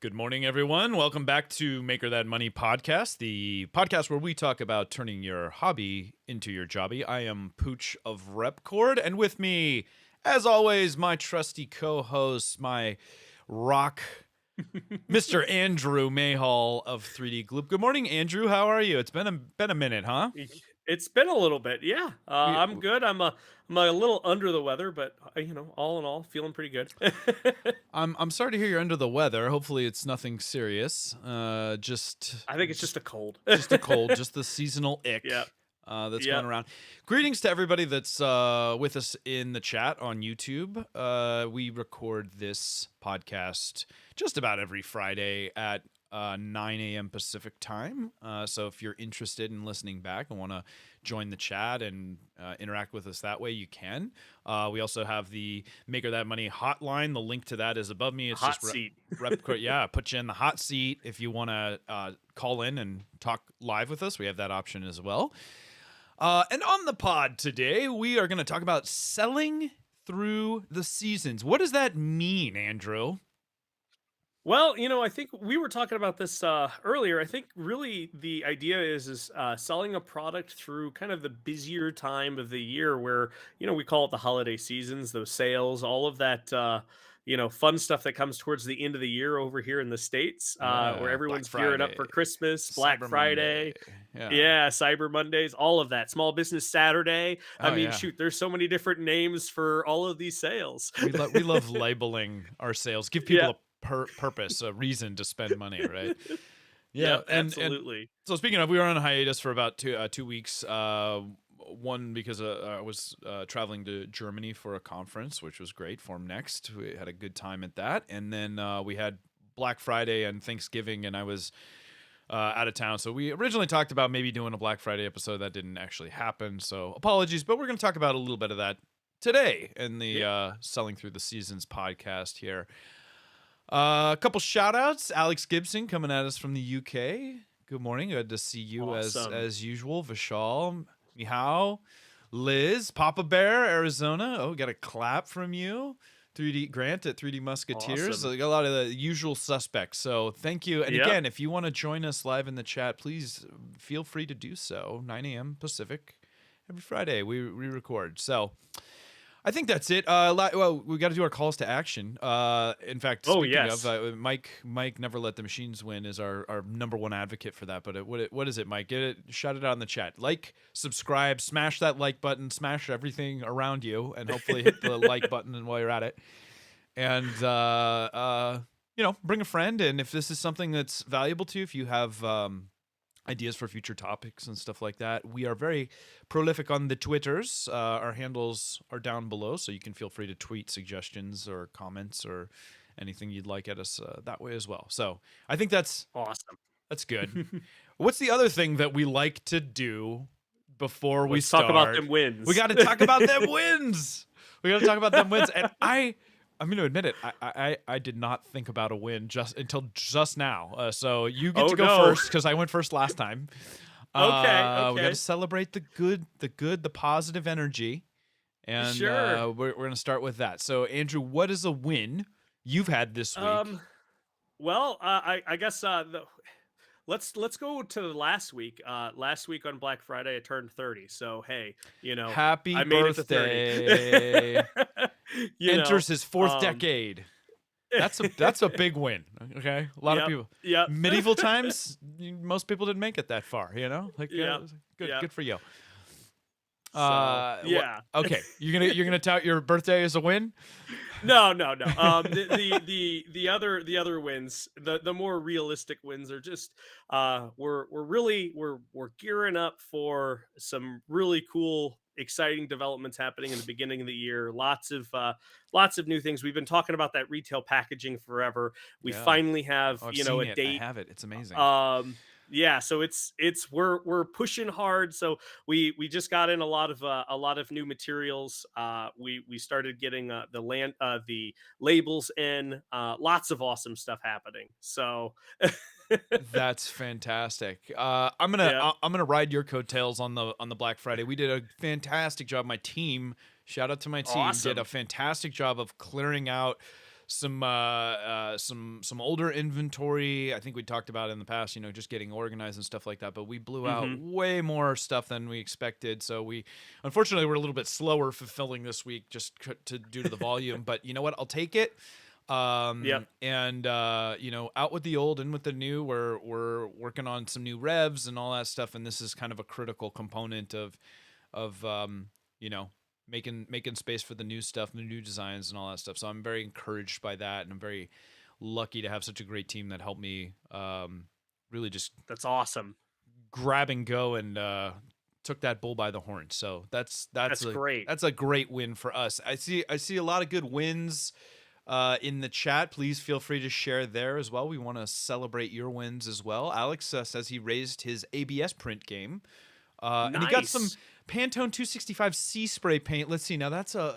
Good morning, everyone. Welcome back to Maker That Money podcast, the podcast where we talk about turning your hobby into your jobby. I am Pooch of Repkord, and with me, as always, my trusty co-host, my rock, Mr. Andrew Mayhall of 3D Gloop. Good morning, Andrew. How are you? It's been a minute, huh? It's been a little bit, yeah. We I'm good. I'm a little under the weather, but all in all, feeling pretty good. I'm sorry to hear you're under the weather. Hopefully, it's nothing serious. Just I think it's just a cold. just a cold, just the seasonal ick Yep. that's going Yep. around. Greetings to everybody that's with us in the chat on YouTube. We record this podcast just about every Friday at 9 a.m. Pacific time. So if you're interested in listening back and want to join the chat and interact with us that way, you can. We also have the Maker That Money hotline. The link to that is above me. It's Hot just seat. yeah, put you in the hot seat if you want to call in and talk live with us. We have that option as well. And on the pod today, we are going to talk about selling through the seasons. What does that mean, Andrew? Well, I think we were talking about this earlier. I think really the idea is selling a product through kind of the busier time of the year, where we call it the holiday seasons, those sales, all of that. Fun stuff that comes towards the end of the year over here in the States, where Yeah, Black everyone's gearing up Friday, for Christmas, Black Cyber Monday. Friday. Yeah. Yeah, Cyber Mondays, all of that. Small Business Saturday. I Oh, mean, yeah. shoot, there's so many different names for all of these sales. We love labeling our sales. Give Yeah. people a purpose, a reason to spend money, right? Yeah, Yep, and absolutely. so speaking of, we were on a hiatus for about 2 weeks. One because I was traveling to Germany for a conference, which was great. Form Next, we had a good time at that, and then we had Black Friday and Thanksgiving, and I was out of town. So we originally talked about maybe doing a Black Friday episode. That didn't actually happen, so apologies. But we're going to talk about a little bit of that today in the Selling Through the Seasons podcast here. A couple shout outs. Alex Gibson coming at us from the UK. Good morning. Good to see you Awesome. as usual. Vishal, Mihao, Liz, Papa Bear, Arizona. Oh, got a clap from you. 3D Grant at 3D Musketeers. Awesome. Got a lot of the usual suspects. So thank you. And Yep. again, if you want to join us live in the chat, please feel free to do so. 9 a.m. Pacific every Friday. We record. So I think that's it. Well, we got to do our calls to action. In fact, Oh, speaking yes. of, Mike Never Let the Machines Win is our number one advocate for that. But what is it, Mike? Get it, shout it out in the chat. Like, subscribe, smash that like button, smash everything around you, and hopefully hit the like button while you're at it. And bring a friend. And if this is something that's valuable to you, if you have ideas for future topics and stuff like that, we are very prolific on the Twitters. Our handles are down below, so you can feel free to tweet suggestions or comments or anything you'd like at us that way as well. So I think that's Awesome. good. What's the other thing that we like to do before we Let's start? talk about them wins. We got to talk about them wins. We got to talk about them wins. And I'm going to admit it. I did not think about a win until just now. So you get to go first because I went first last time. Okay. We got to celebrate the good, the positive energy, and Sure. we're going to start with that. So Andrew, what is a win you've had this week? Well, I guess let's go to last week. Last week on Black Friday, I turned 30. So hey, Happy I made birthday! it to 30. Enters his fourth decade. That's a big win. Okay, a lot of people. Yep. Medieval times, most people didn't make it that far. Like, Yep. good for you. Yeah. Okay, you're gonna tout your birthday as a win. No. The other wins, the more realistic wins are just we're gearing up for some really cool, exciting developments happening in the beginning of the year. Lots of new things. We've been talking about that retail packaging forever. We Yeah. finally have I've a seen it. date. I have it. It's amazing. Yeah, so it's we're pushing hard. So we just got in a lot of new materials. We started getting the labels in. Lots of awesome stuff happening. So That's fantastic. Yeah. I'm gonna ride your coattails on the Black Friday. We did a fantastic job. My team, shout out to my team, did Awesome. a fantastic job of clearing out some older inventory. I think we talked about in the past, just getting organized and stuff like that. But we blew out Mhm. way more stuff than we expected. So we, unfortunately, we're a little bit slower fulfilling this week just to due to the volume. But you know what? I'll take it. Yep. And out with the old, in with the new. We're working on some new revs and all that stuff, and this is kind of a critical component of you know making space for the new stuff, the new designs, and all that stuff. So I'm very encouraged by that, and I'm very lucky to have such a great team that helped me really just That's awesome. grab and go and took that bull by the horn. So That's great. that's a great win for us. I see a lot of good wins in the chat. Please feel free to share there as well. We want to celebrate your wins as well. Alex says he raised his ABS print game, and he got some Nice. Pantone 265 sea spray paint. Let's see. Now that's a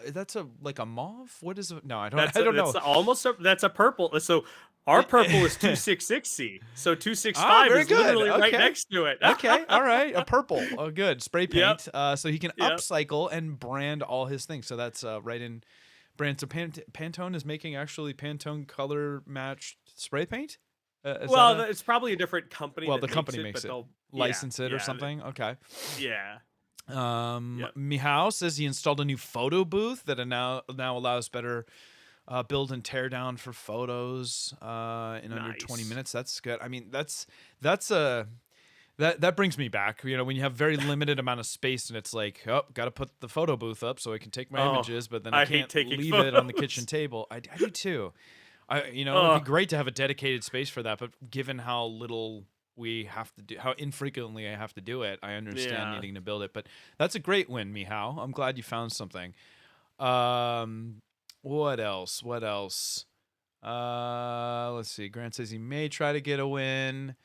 like a mauve. What is it? No, That's I don't that's know. almost that's a purple. So our purple is 266C. So Ah, 265 very is good. literally right Okay. next to it. Okay. All right. A purple. Oh, good. Spray Yep. paint. So he can Yep. upcycle and brand all his things. So that's right in brand. So Pantone is making actually Pantone color matched spray paint. Is that Well, a it's probably a different company well? that The makes company it, but makes it. they'll yeah, License it or yeah, something. Okay. yeah. Yep. Mihao says he installed a new photo booth that now allows better build and tear down for photos in under 20 Nice. minutes. That's good. I mean, that's a that brings me back. When you have very limited amount of space and it's like, oh, got to put the photo booth up so I can take my Oh, images, but then I I hate can't taking leave it on the kitchen photos. table. I do too. It'd be Oh, great to have a dedicated space for that, but given how little we have to do, how infrequently I have to do it, I understand yeah. needing to build it. But that's a great win, Mihao. I'm glad you found something. Um, what else? What else? Let's see. Grant says he may try to get a win.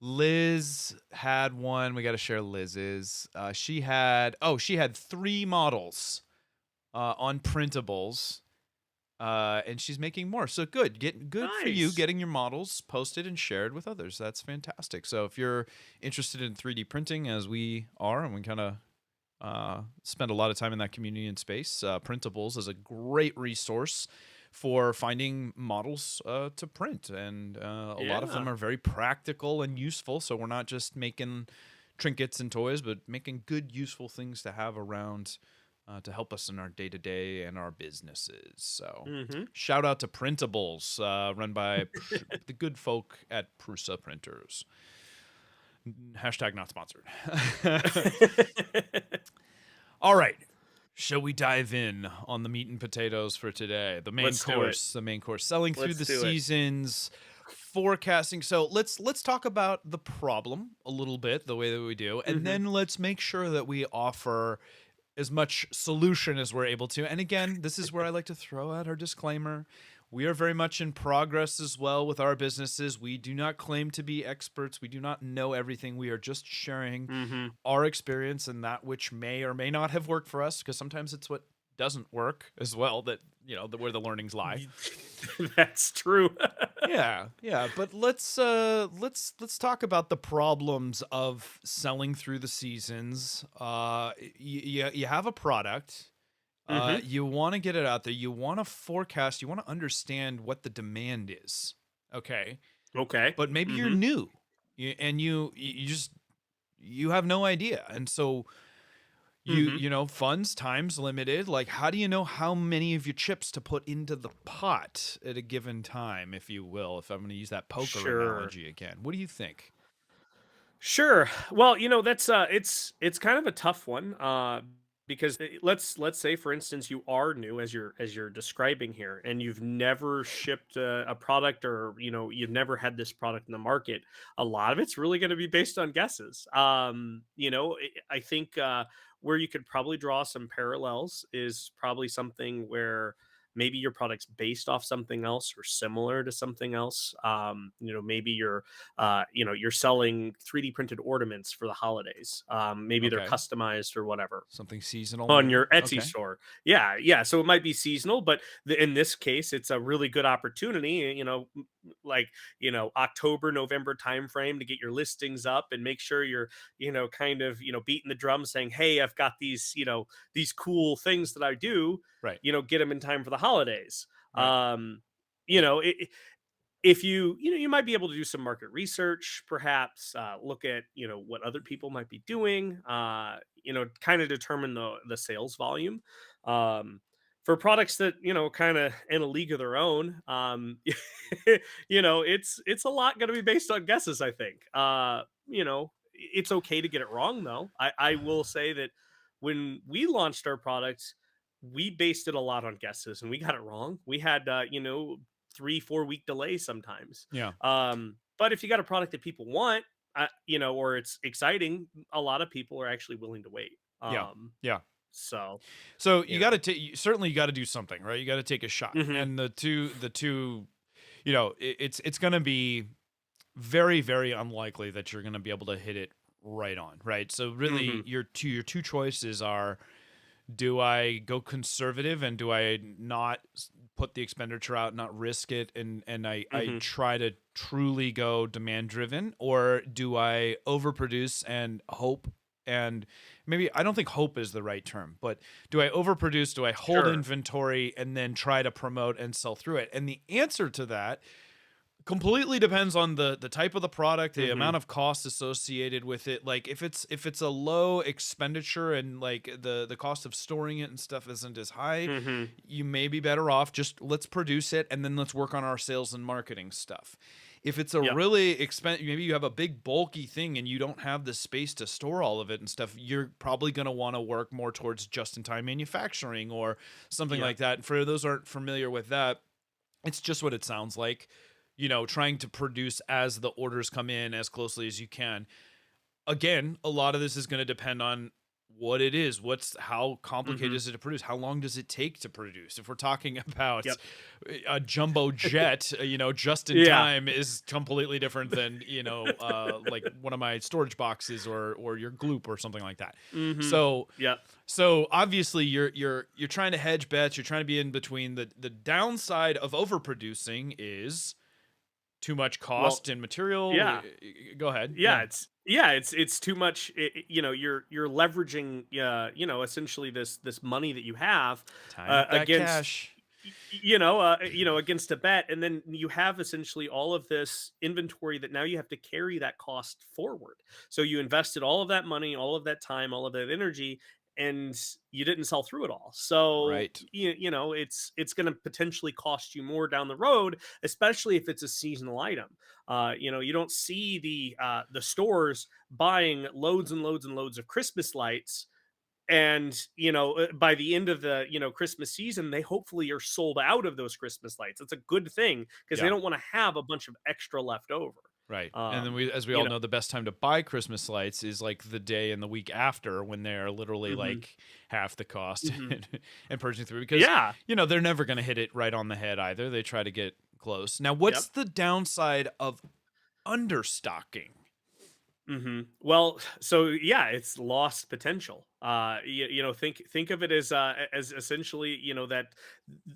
Liz had one. We got to share Liz's. She had 3 models on printables, and she's making more. So good for you Nice. getting your models posted and shared with others. That's fantastic. So if you're interested in 3D printing, as we are, and we kind of spend a lot of time in that community and space, Printables is a great resource for finding models to print, and a lot of them Yeah. are very practical and useful. So we're not just making trinkets and toys, but making good, useful things to have around to help us in our day to day and our businesses. So, Mhm. shout out to Printables, run by the good folk at Prusa Printers. Hashtag not sponsored. All right. Shall we dive in on the meat and potatoes for today? The main Let's do it. course, the main course, selling through Let's the do it. seasons, forecasting. So let's talk about the problem a little bit, the way that we do, and Mhm. then let's make sure that we offer as much solution as we're able to. And again, this is where I like to throw out our disclaimer. We are very much in progress as well with our businesses. We do not claim to be experts. We do not know everything. We are just sharing Mhm. our experience and that which may or may not have worked for us, because sometimes it's what doesn't work as well that, where the learnings lie. That's true. Yeah, but let's talk about the problems of selling through the seasons. You have a product, Mhm. you want to get it out there, you want to forecast, you want to understand what the demand is. Okay, Okay. but maybe you're Mhm. new, and you just you have no idea, and so Mhm. funds times limited. Like, how do you know how many of your chips to put into the pot at a given time, if you will, if I'm going to use that poker Sure. analogy again? What do you think? Sure. Well, that's it's kind of a tough one because let's say for instance you are new as you're describing here and you've never shipped a product or you've never had this product in the market. A lot of it's really going to be based on guesses. I think where you could probably draw some parallels is probably something where maybe your product's based off something else or similar to something else. Maybe you're selling 3D printed ornaments for the holidays. Maybe they're Okay. customized or whatever Something seasonal, on maybe? your Etsy Okay. store. Yeah, yeah. So it might be seasonal, but in this case, it's a really good opportunity. Like October, November timeframe to get your listings up and make sure you're kind of beating the drum, saying, "Hey, I've got these cool things that I do. Right. Get them in time for the holidays." Right. you know, if you might be able to do some market research, perhaps look at what other people might be doing, kind of determine the sales volume. um for products that kind of in a league of their own. It's a lot going to be based on guesses, I think. It's okay to get it wrong, though. I will say that when we launched our products, we based it a lot on guesses, and we got it wrong. We had 3-4 week delay sometimes. Yeah. But if you got a product that people want, or it's exciting, a lot of people are actually willing to wait. Yeah. Yeah. So, So you you got to know. take, certainly you got to do something, right? You got to take a shot. Hmm. And the two, it's going to be very, very unlikely that you're going to be able to hit it right on, right? So really Hmm. your two choices are, do I go conservative and do I not put the expenditure out, not risk it, and I Hmm. try to truly go demand driven, or do I overproduce and hope? And maybe I don't think hope is the right term, but do I overproduce? Do I hold Sure. inventory and then try to promote and sell through it? And the answer to that completely depends on the type of the product, the Hmm. amount of cost associated with it. Like if it's a low expenditure and like the cost of storing it and stuff isn't as high, Hmm. you may be better off just let's produce it and then let's work on our sales and marketing stuff. If it's a Yep. really expensive, maybe you have a big bulky thing and you don't have the space to store all of it and stuff, you're probably going to want to work more towards just-in-time manufacturing or something Yep. like that. And for those who aren't familiar with that, it's just what it sounds like, trying to produce as the orders come in as closely as you can. Again, a lot of this is going to depend on what it is. How complicated Hmm. is it to produce? How long does it take to produce? If we're talking about Yep. a jumbo jet, just in Yeah. time is completely different than, like one of my storage boxes or your Gloop or something like that. Hmm. So Yep. so obviously you're trying to hedge bets. You're trying to be in between. The downside of overproducing is too much Well, cost and material. yeah. Go ahead. Yeah, Yeah. it's too much. You're leveraging, essentially this money that you have Tying up that against, cash. against a bet, and then you have essentially all of this inventory that now you have to carry that cost forward. So you invested all of that money, all of that time, all of that energy, and you didn't sell through it all. So Right. it's going to potentially cost you more down the road, especially if it's a seasonal item. You don't see the stores buying loads and loads and loads of Christmas lights, and by the end of the Christmas season, they hopefully are sold out of those Christmas lights. It's a good thing because they Yeah. don't want to have a bunch of extra left over. Right. And then um as we you all know know, the best time to buy Christmas lights is like the day and the week after, when they're literally hmm. like half the cost Hmm. and purging through, because Yeah. they're never going to hit it right on the head either. They try to get close. Now, what's Yep. the downside of understocking? Well, so yeah, it's lost potential. Think of it as essentially, that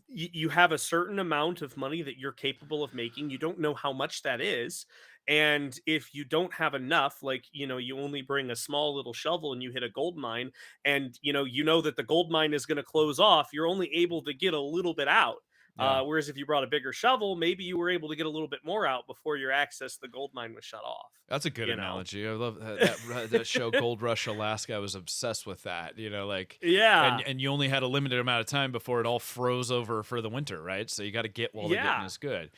you have a certain amount of money that you're capable of making. You don't know how much that is, and if you don't have enough, like you only bring a small little shovel and you hit a gold mine, and you know that the gold mine is going to close off. You're only able to get a little bit out. Yeah. Whereas if you brought a bigger shovel, maybe you were able to get a little bit more out before your access to the gold mine was shut off. That's a good You know? analogy. I love that show Gold Rush Alaska. I was obsessed with that. Like, and Yeah. and you only had a limited amount of time before it all froze over for the winter, right? So you got to get while the getting Yeah. is good.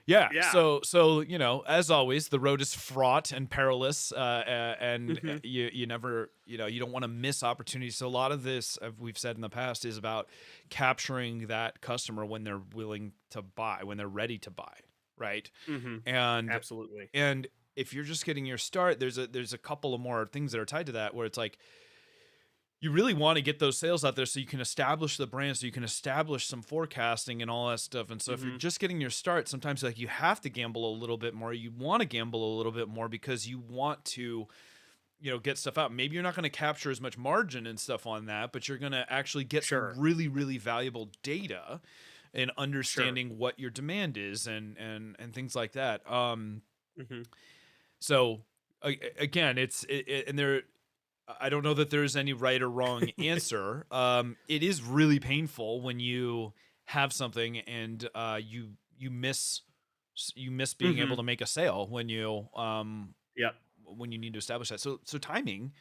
Yeah. Yeah. So as always, the road is fraught and perilous, and Mhm. you never, you don't want to miss opportunities. So a lot of this, we've said in the past, is about capturing that customer when they're willing to buy, when they're ready to buy, right? Mhm. And Absolutely. and if you're just getting your start, there's a couple of more things that are tied to that, where it's like you really want to get those sales out there so you can establish the brand, so you can establish some forecasting and all that stuff. And so if you're Mhm. just getting your start, sometimes like you have to gamble a little bit more. You want to gamble a little bit more because you want to, get stuff out. Maybe you're not going to capture as much margin and stuff on that, but you're going to actually get some Sure. really, really valuable data and Sure. understanding what your demand is and things like that. Mhm. So again, and there, I don't know that there's any right or wrong answer. It is really painful when you have something and you miss being able Mhm. to make a sale Yep. when you need to establish that. So timing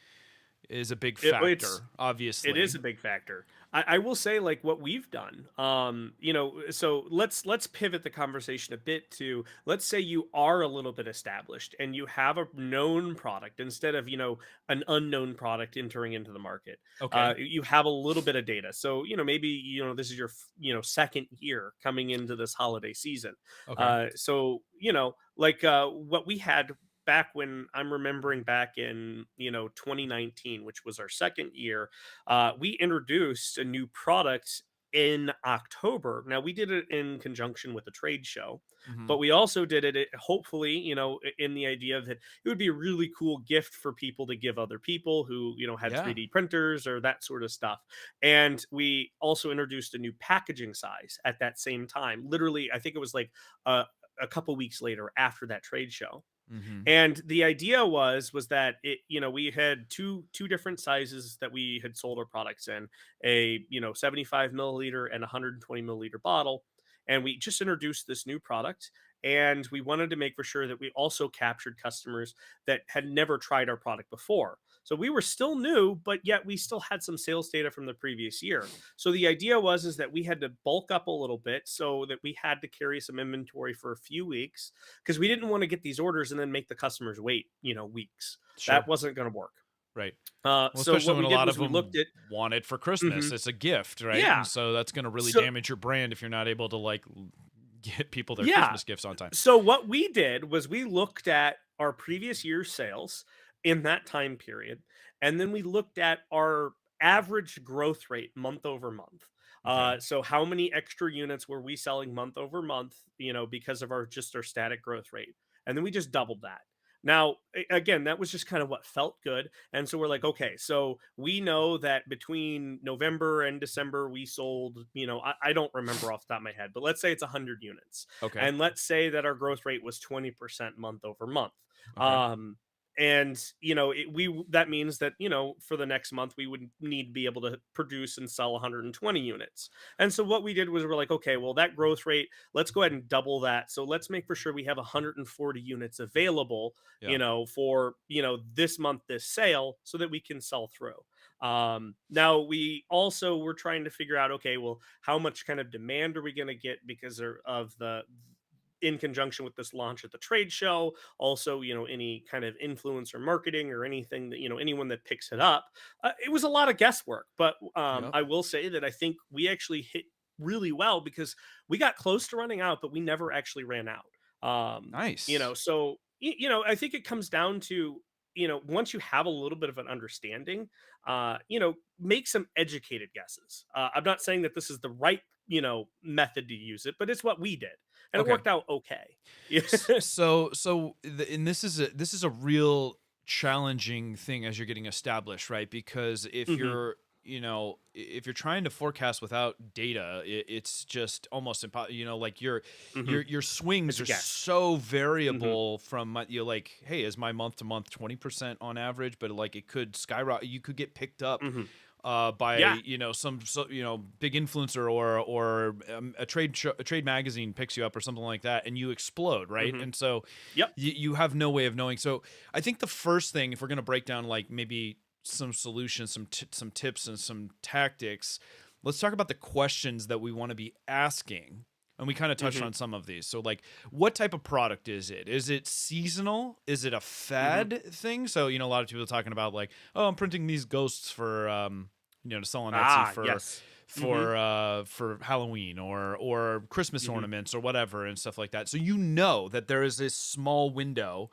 is a big It's factor, it is obviously. a big factor. I will say like what we've done. So let's pivot the conversation a bit to, let's say you are a little bit established and you have a known product instead of, an unknown product entering into the market. Okay. You have a little bit of data. So, maybe, this is your second year coming into this holiday season. Okay. What we had back when, I'm remembering back in 2019, which was our second year, we introduced a new product in October. Now we did it in conjunction with a trade show, Hmm. but we also did it hopefully, in the idea that it would be a really cool gift for people to give other people who, had Yeah. 3D printers or that sort of stuff. And we also introduced a new packaging size at that same time. Literally, I think it was like a couple weeks later after that trade show. Hmm. And the idea was that we had two different sizes that we had sold our products in, a 75 milliliter and 120 milliliter bottle. And we just introduced this new product, and we wanted to make for sure that we also captured customers that had never tried our product before. So we were still new, but yet we still had some sales data from the previous year. So the idea was is that we had to bulk up a little bit so that we had to carry some inventory for a few weeks, because we didn't want to get these orders and then make the customers wait, weeks. That Sure. wasn't going to work. Right. Well, So especially what when we a did lot of was we them looked at. want it for Christmas. Mhm. It's a gift, right? And Yeah. so that's going to really So damage your brand if you're not able to like get people their yeah. Christmas gifts on time. So what we did was we looked at our previous year's sales in that time period, and then we looked at our average growth rate month over month. Okay. So how many extra units were we selling month over month? Because of our static growth rate, and then we just doubled that. Now, again, that was just kind of what felt good, and so we're like, okay, so we know that between November and December we sold, I don't remember off the top of my head, but let's say it's 100 units, Okay. and let's say that our growth rate was 20% month over month. Okay. um and that means that for the next month we would need to be able to produce and sell 120 units. And so what we did was we're like, okay, well, that growth rate, let's go ahead and double that. So let's make for sure we have 140 units available, Yeah. for this month, this sale, so that we can sell through. Now we also were trying to figure out, okay, well, how much kind of demand are we going to get because of the, in conjunction with this launch at the trade show. Also, any kind of influencer marketing or anything that, anyone that picks it up. It was a lot of guesswork, but Yep. I will say that I think we actually hit really well, because we got close to running out, but we never actually ran out. Nice. So I think it comes down to, once you have a little bit of an understanding, make some educated guesses. I'm not saying that this is the right, method to use it, but it's what we did, and it Okay. worked out okay. Yeah. And this is a real challenging thing as you're getting established, right? Because if Hmm. you're if you're trying to forecast without data, it's just almost impossible. Like Hmm. your swings It's a are guess. so Hmm. variable from like, hey, is my month to month 20% on average, but like it could skyrocket. You could get picked up Hmm. by Yeah. big influencer, or a trade magazine picks you up or something like that, and you explode, right? Hmm. And so Yep. you have no way of knowing. So I think the first thing, if we're going to break down like maybe some solutions, some tips and some tactics, let's talk about the questions that we want to be asking. And we kind of touched Hmm. on some of these. So, like, what type of product is it? Is it seasonal? Is it a Hmm. fad thing? So, a lot of people are talking about like, oh, I'm printing these ghosts for, to sell on Etsy Ah, yes. Hmm. for Halloween or Christmas Hmm. ornaments or whatever and stuff like that. So that there is this small window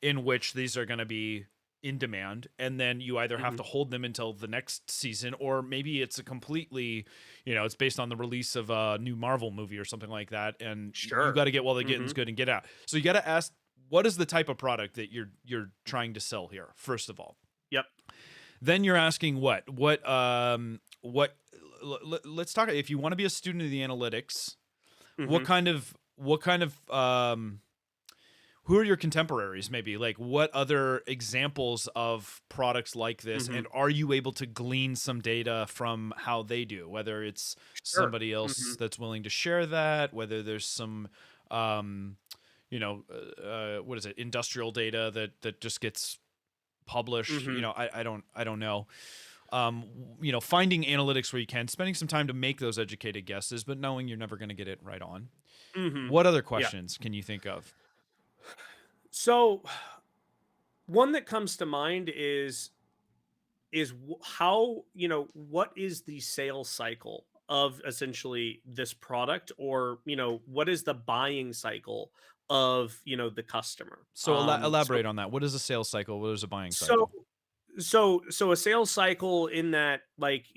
in which these are going to be in demand, and then you either have Hmm. to hold them until the next season, or maybe it's a completely, it's based on the release of a new Marvel movie or something like that, and you got Sure. to get while the Hmm. getting's good and get out. So you got to ask, what is the type of product that you're trying to sell here, first of all. Yep. Then you're asking let's talk, if you want to be a student of the analytics, what Hmm. kind of who are your contemporaries, maybe? Like, what other examples of products like this, Hmm. and are you able to glean some data from how they do, whether it's Sure. somebody Hmm. else that's willing to share that, whether there's some um what is it, industrial data that just gets published. Hmm. I don't know. um Finding analytics where you can, spending some time to make those educated guesses, but knowing you're never going to get it right on. Hmm. What other Yeah. questions can you think of? So one that comes to mind is how, what is the sales cycle of essentially this product, or what is the buying cycle of the customer. So elaborate on that. What is a sales cycle? What is a buying So cycle? so a sales cycle in that, like,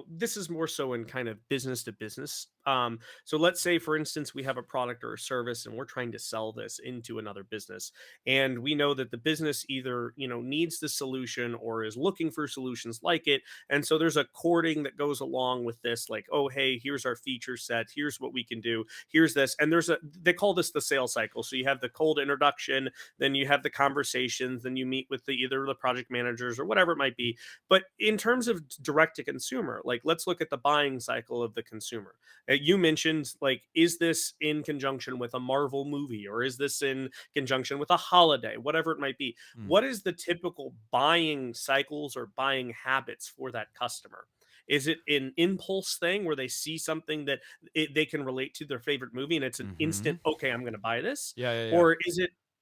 this is more so in kind of business to business. So let's say, for instance, we have a product or a service and we're trying to sell this into another business, and we know that the business either needs the solution or is looking for solutions like it. And so there's a courting that goes along with this, like, oh hey, here's our feature set, here's what we can do, here's this. And they call this the sales cycle. So you have the cold introduction, then you have the conversations, then you meet with either the project managers or whatever it might be. But in terms of direct to consumer, like, let's look at the buying cycle of the consumer. You mentioned, like, is this in conjunction with a Marvel movie, or is this in conjunction with a holiday, whatever it might be? Hmm. What is the typical buying cycles or buying habits for that customer? Is it an impulse thing where they see something that they can relate to their favorite movie and it's an Mm-hmm. instant, okay, I'm going to buy this? Yeah, yeah, yeah. Or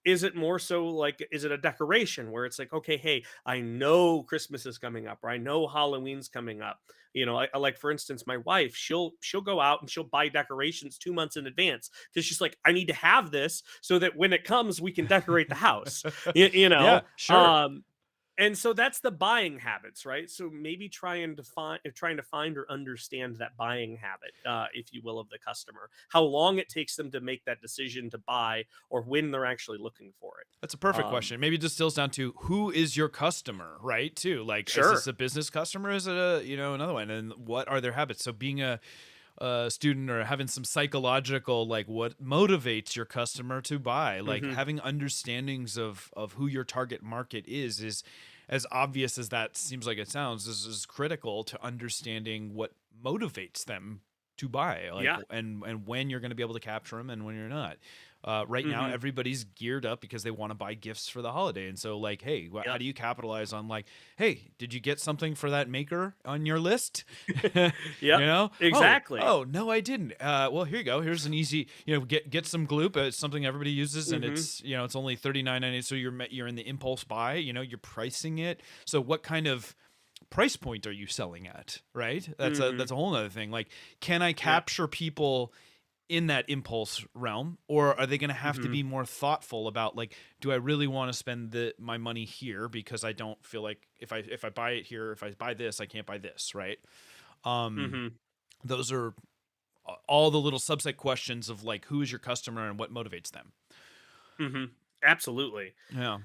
is it more so like, is it a decoration where it's like, okay, hey, I know Christmas is coming up, or I know Halloween's coming up. Like, for instance, my wife, she'll go out and she'll buy decorations 2 months in advance because she's like, I need to have this so that when it comes, we can decorate the house. you, you Yeah, know, sure. um, and so that's the buying habits, right? So maybe trying to find or understand that buying habit, if you will, of the customer, how long it takes them to make that decision to buy, or when they're actually looking for it. That's a perfect Um, question. Maybe it distills down to who is your customer, right? Too, like, is this sure. a business customer? Is it another one? And what are their habits? So being a student, or having some psychological, like, what motivates your customer to buy, like Hmm. having understandings of who your target market is as obvious as that seems like it sounds, is critical to understanding what motivates them to buy, like, Yeah. and when you're going to be able to capture them and when you're not. Right now, Hmm. everybody's geared up because they want to buy gifts for the holiday, and so, like, hey, how Yep. do you capitalize on, like, hey, did you get something for that maker on your list? you Yep. know, Exactly. oh no, I didn't. Well, here you go. Here's an easy, get some Gloop. It's something everybody uses, and Hmm. it's only $39.98. So you're in the impulse buy. You're pricing it. So what kind of price point are you selling at? Right. That's a Hmm. that's a whole other thing. Like, can I Yep. capture people in that impulse realm, or are they going to have to Hmm. be more thoughtful about, like, do I really want to spend my money here because I don't feel like if I buy it here, if I buy this, I can't buy this, right? um Hmm. those are all the little subset questions of, like, who is your customer and what motivates them. Hmm. Absolutely. Yeah.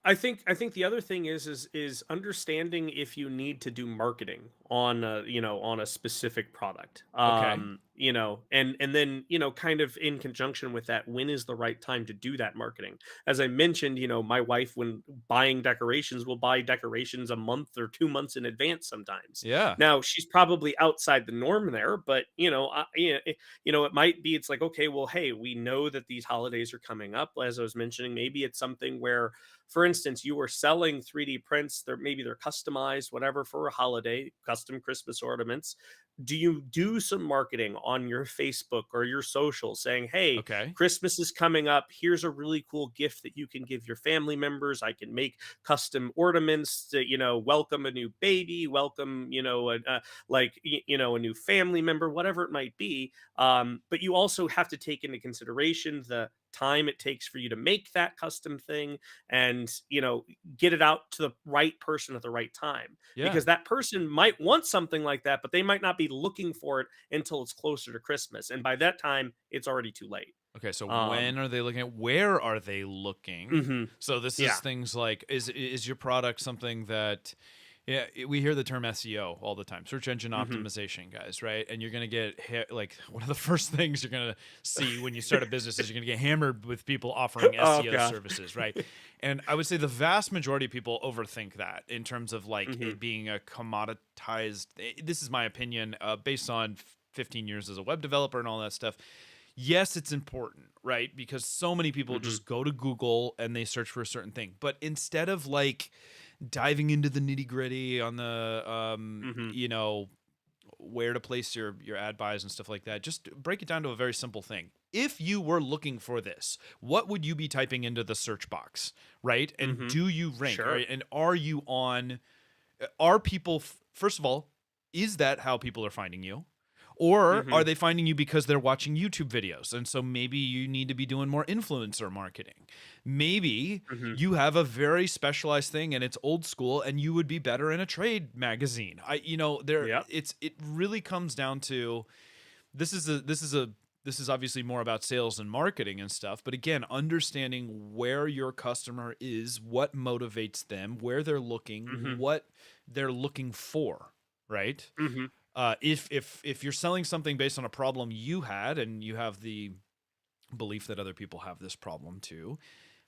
I think the other thing is understanding if you need to do marketing on a specific product. Okay. And then, kind of in conjunction with that, when is the right time to do that marketing? As I mentioned, my wife, when buying decorations, will buy decorations a month or 2 months in advance sometimes. Yeah. Now, she's probably outside the norm there, but it might be, it's like, okay, well, hey, we know that these holidays are coming up. As I was mentioning, maybe it's something where, for instance, you were selling 3D prints, maybe they're customized, whatever, for a holiday, custom Christmas ornaments. Do you do some marketing on your Facebook or your social saying, hey, Okay. Christmas is coming up, here's a really cool gift that you can give your family members, I can make custom ornaments to welcome a new baby, welcome a new family member, whatever it might be. But you also have to take into consideration the time it takes for you to make that custom thing, and get it out to the right person at the right time, Yeah. because that person might want something like that, but they might not be looking for it until it's closer to Christmas, and by that time it's already too late. Okay, so um when are they looking at, where are they looking? mhm, So this is yeah. things like, is your product something that Yeah, we hear the term SEO all the time, search engine Mhm. optimization, guys, right? And you're going to get like one of the first things you're going to see when you start a business is you're going to get hammered with people offering Oh SEO god. services, right? And I would say the vast majority of people overthink that in terms of like Mhm. it being a commoditized. This is my opinion, based on 15 years as a web developer and all that stuff. Yes, it's important, right? Because so many people Mhm. just go to Google and they search for a certain thing. But instead of like diving into the nitty gritty on the Mhm. where to place your ad buys and stuff like that, just break it down to a very simple thing. If you were looking for this, what would you be typing into the search box, right? And Mhm. do you rank, Sure. right? And are you on, are people first of all, is that how people are finding you? Or are Mhm. they finding you because they're watching YouTube videos? And so maybe you need to be doing more influencer marketing. Maybe Mhm. you have a very specialized thing and it's old school and you would be better in a trade magazine. Yep. It really comes down to this is obviously more about sales and marketing and stuff, but again, understanding where your customer is, what motivates them, where they're looking, Mhm. what they're looking for, right? Mhm. If you're selling something based on a problem you had and you have the belief that other people have this problem too,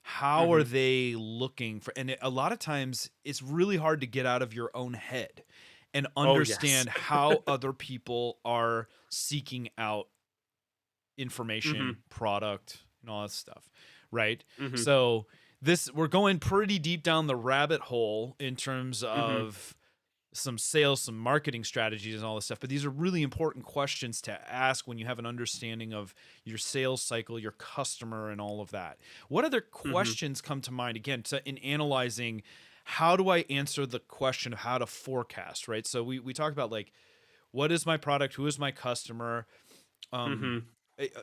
how are Mhm. they looking for? And a lot of times it's really hard to get out of your own head and Oh yes. understand how other people are seeking out Mhm. information, product, and all that stuff, right? Mhm. So this we're going pretty deep down the rabbit hole in terms Mhm. of some sales, some marketing strategies, and all this stuff. But these are really important questions to ask when you have an understanding of your sales cycle, your customer, and all of that. What other Mhm. questions come to mind again in analyzing? How do I answer the question of how to forecast, right? So we talked about like, what is my product? Who is my customer? Um, Mhm.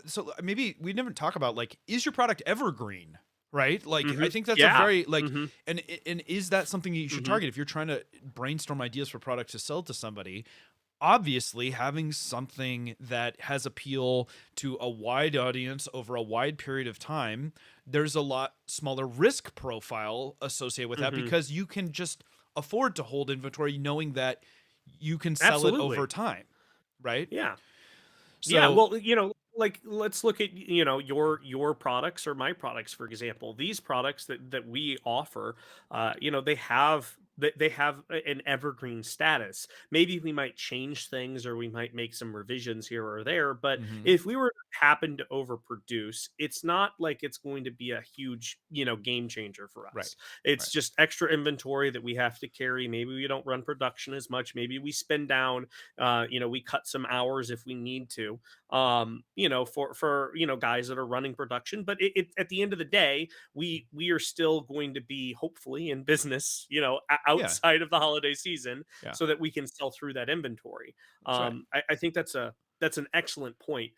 so maybe we never talk about like, is your product evergreen? Right? Like, I Mhm. think that's a Yeah. very like, Mhm. and is that something that you should Mhm. target if you're trying to brainstorm ideas for products to sell to somebody? Obviously, having something that has appeal to a wide audience over a wide period of time, there's a lot smaller risk profile associated with that Mhm. because you can just afford to hold inventory knowing that you can sell it over Absolutely. time, right? Yeah. Yeah, So, well, like let's look at your products or my products for example. These products that we offer, they have an evergreen status. Maybe we might change things or we might make some revisions here or there, but mhm, if we were to happen to overproduce, it's not like it's going to be a huge, game changer for right, us. It's right, just extra inventory that we have to carry. Maybe we don't run production as much. Maybe we spend down, we cut some hours if we need to, for guys that are running production. But at the end of the day, we are still going to be hopefully in business, yeah, outside of the holiday season, yeah, so that we can sell through that inventory. that's right, I think that's an excellent point.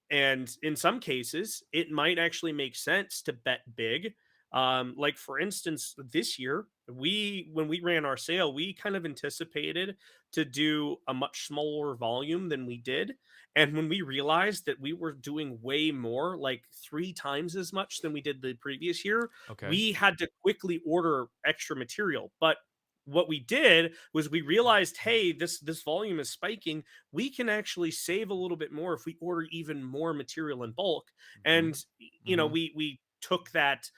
And in some cases, it might actually make sense to bet big. Like for instance, this year when we ran our sale, we kind of anticipated to do a much smaller volume than we did. And when we realized that we were doing way more, like 3 times as much than we did the previous year, okay, we had to quickly order extra material. But what we did was we realized, hey, this volume is spiking. We can actually save a little bit more if we order even more material in bulk. mhm, And mhm, we took that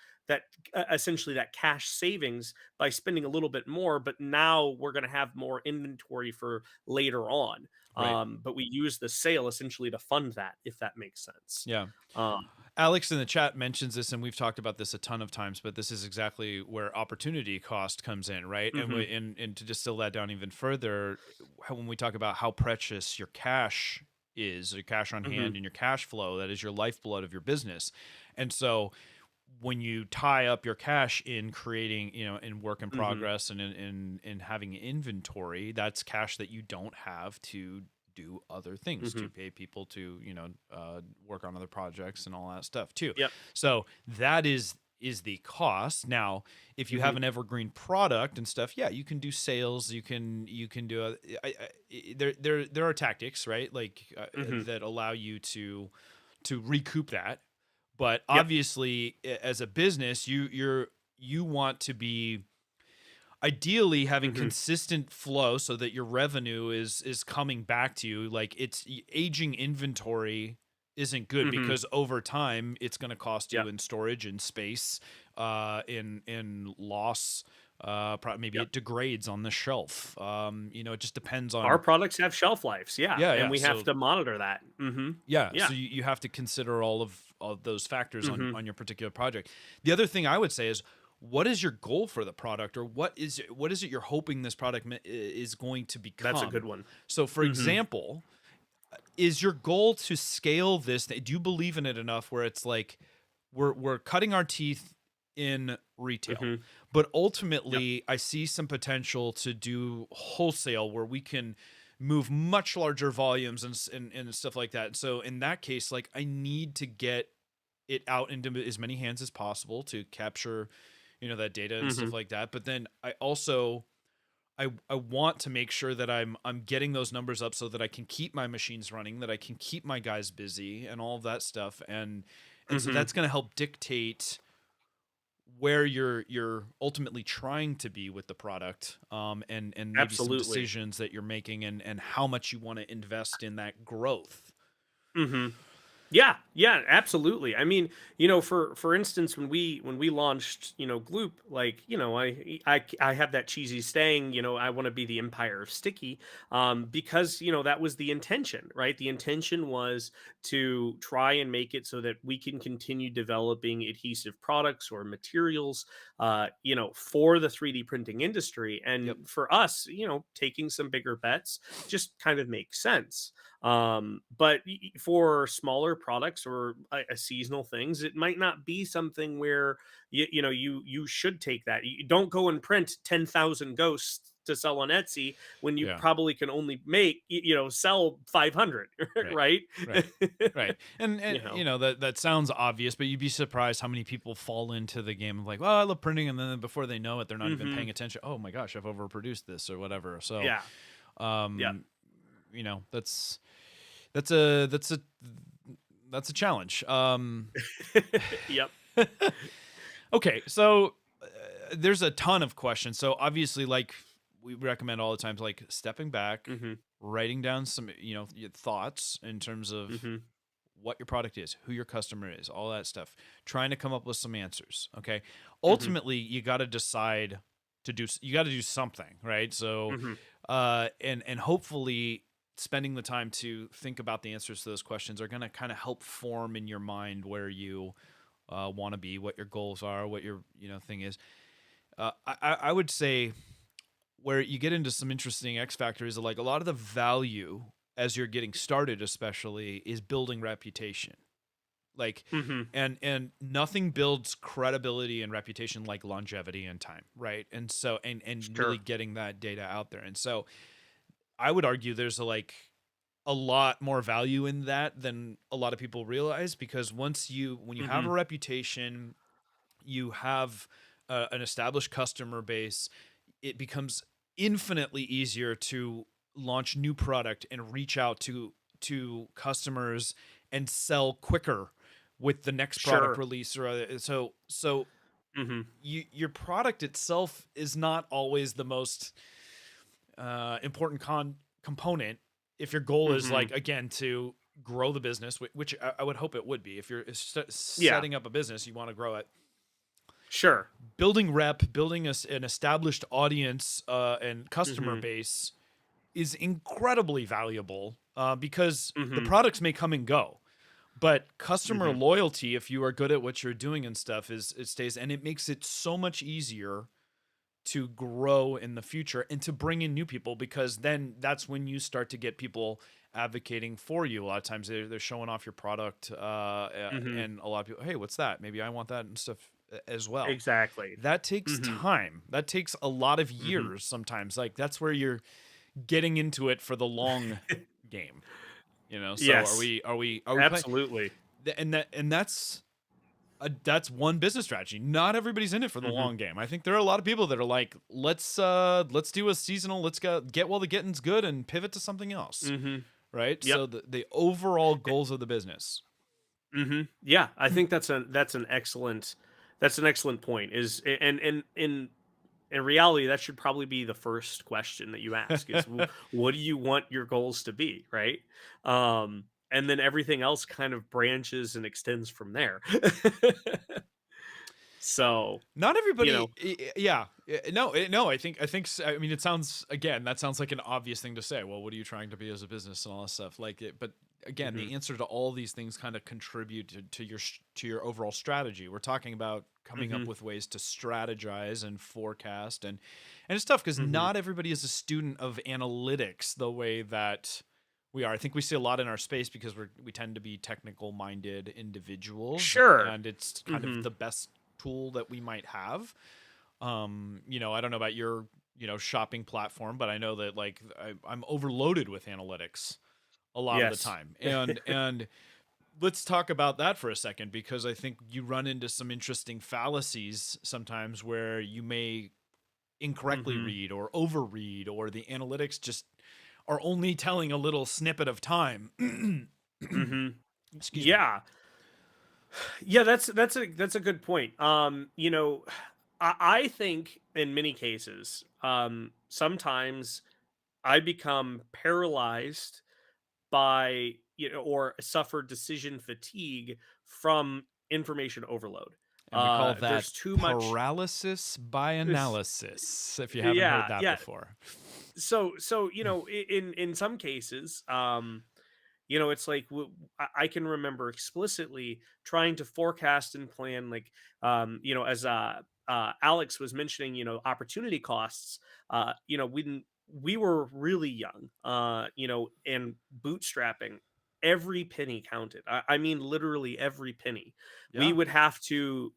essentially that cash savings by spending a little bit more, but now we're going to have more inventory for later on. right, But we use the sale essentially to fund that, if that makes sense. yeah. Um, Alex in the chat mentions this, and we've talked about this a ton of times, but this is exactly where opportunity cost comes in, right? And mhm, and to distill that down even further, when we talk about how precious your cash is, your cash on mhm, hand and your cash flow, that is your lifeblood of your business. And so when you tie up your cash in creating, in work in mhm, progress and in having inventory, that's cash that you don't have to do other things, to mhm. pay people to, work on other projects and all that stuff too. Yep. So that is the cost. Now, if you have Mhm, an evergreen product and stuff, yeah, you can do sales. You can do there are tactics, right? Like mhm. that allow you to recoup that, but Yep. obviously as a business you want to be ideally having Mhm. consistent flow so that your revenue is coming back to you. Like aging inventory isn't good Mhm. because over time it's going to cost you Yep. in storage and space, in loss. Maybe Yep. it degrades on the shelf. It just depends Our on. products have shelf lives, yeah, Yeah, and yeah. we have So to monitor that. Mhm. yeah, so Yeah. you have to consider all of those factors Mhm. on your particular project. The other thing I would say is, what is your goal for the product, or what is it you're hoping this product is going to That's a become? good one. So, for Mhm. example, is your goal to scale this? Do you believe in it enough where it's like we're cutting our teeth in retail, Mhm. but Yep. ultimately I see some potential to do wholesale where we can move much larger volumes and stuff like that. So in that case, like I need to get it out into as many hands as possible to capture, that data and stuff Mhm. like that. But then I also I want to make sure that I'm getting those numbers up so that I can keep my machines running, that I can keep my guys busy and all of that stuff. And so Mhm. that's going to help dictate where you're ultimately trying to be with the product, and maybe some Absolutely. decisions that you're making, and how much you want to invest in that growth. Mhm. Yeah, yeah, absolutely. I mean, for instance, when we launched, Gloop, like, I have that cheesy saying, I want to be the empire of sticky, because that was the intention, right? The intention was to try and make it so that we can continue developing adhesive products or materials, for the 3D printing industry, Yep. and for us, taking some bigger bets just kind of makes sense. But for smaller products or seasonal things, it might not be something where you should take that. You don't go and print 10,000 ghosts to sell on Etsy when you Yeah. probably can only make sell 500, Right. right? Right. Right. And you know. that sounds obvious, but you'd be surprised how many people fall into the game of like, well, I love printing, and then before they know it, they're not even Hmm. paying attention. Oh my gosh, I've overproduced this or whatever. So, Yeah. Yeah. um, that's that's a that's a that's a challenge. Yep. Okay, so there's a ton of questions. So obviously, like we recommend all the times, like stepping back, Hmm. writing down some, your thoughts in terms of Hmm. what your product is, who your customer is, all that stuff. Trying to come up with some answers. Okay, Hmm. ultimately, you got to decide to do. You got to do something, right? So, Hmm. and hopefully. Spending the time to think about the answers to those questions are going to kind of help form in your mind where you want to be, what your goals are, what your thing is. I would say where you get into some interesting X factors, like a lot of the value as you're getting started, especially, is building reputation. Like, Hmm. and nothing builds credibility and reputation like longevity and time, right? And so and really Sure. getting that data out there. And so I would argue there's a lot more value in that than a lot of people realize, because when you have a Hmm. reputation, you have an established customer base, it becomes infinitely easier to launch new product and reach out to customers and sell quicker with the next product Sure. release or so Hmm. your product itself is not always the most important component if your goal is, Hmm. like, again, to grow the business, which I would hope it would be. If you're Yeah. setting up a business, you want to grow it. Sure. Building rep, building an established audience and customer Hmm. base is incredibly valuable, because the Hmm. products may come and go, but customer Hmm. loyalty, if you are good at what you're doing and stuff, is it stays, and it makes it so much easier to grow in the future and to bring in new people, because then that's when you start to get people advocating for you. A lot of times they're showing off your product, Hmm. and a lot of people, hey, what's that? Maybe I want that and stuff as well. Exactly. That takes Mhm. time. That takes a lot of Mhm. years sometimes. Like that's where you're getting into it for the long game. So Yes, are we playing, absolutely. and that's one business strategy. Not everybody's in it for the Mhm. long game. I think there are a lot of people that are like, let's do a seasonal, let's get while the getting's good and pivot to something else. Mhm. Right? Yep. So the overall goals of the business. Mhm. Yeah, I think that's an excellent point. Is and in reality, that should probably be the first question that you ask is, what do you want your goals to be, right? And then everything else kind of branches and extends from there. So, Not you know, everybody, yeah, no, no. I mean, it sounds again. That sounds like an obvious thing to say. Well, what are you trying to be as a business and all that stuff? Like it, but again, mhm, the answer to all these things kind of contribute to your overall strategy. We're talking about coming up mhm, with ways to strategize and forecast, and it's tough because mhm. not everybody is a student of analytics the way that we are. I think we see a lot in our space because we tend to be technical minded individuals, Sure. and it's kind of Mhm. the best tool that we might have. I don't know about your, shopping platform, but I know that like I'm overloaded with analytics a lot of the Yes. time. And let's talk about that for a second because I think you run into some interesting fallacies sometimes where you may incorrectly Mhm. read or overread or the analytics just are only telling a little snippet of time. Mhm. Excuse me. Yeah. Yeah, that's a good point. I think in many cases, sometimes I become paralyzed by, or suffer decision fatigue from information overload. And we call that There's too much. paralysis by analysis, if you haven't heard Yeah, that yeah. before. So in some cases, it's like I can remember explicitly trying to forecast and plan, like, as Alex was mentioning, opportunity costs. When we were really young, and bootstrapping, every penny counted. I mean, literally every penny. We Yeah. would have to,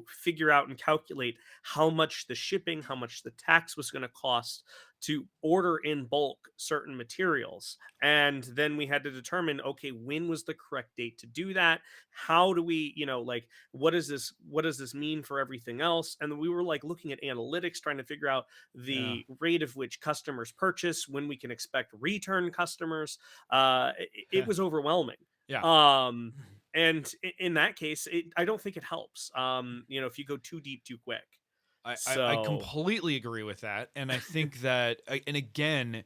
figure out and calculate how much the shipping, how much the tax was going to cost to order in bulk certain materials. And then we had to determine, okay, when was the correct date to do that? How do we, like, what does this mean for everything else? And then we were like looking at analytics, trying to figure out Yeah. the rate of which customers purchase, when we can expect return customers. It was overwhelming. Yeah. um and in that case, I don't think it helps, if you go too deep too quick. I So completely agree with that. And I think that, and again,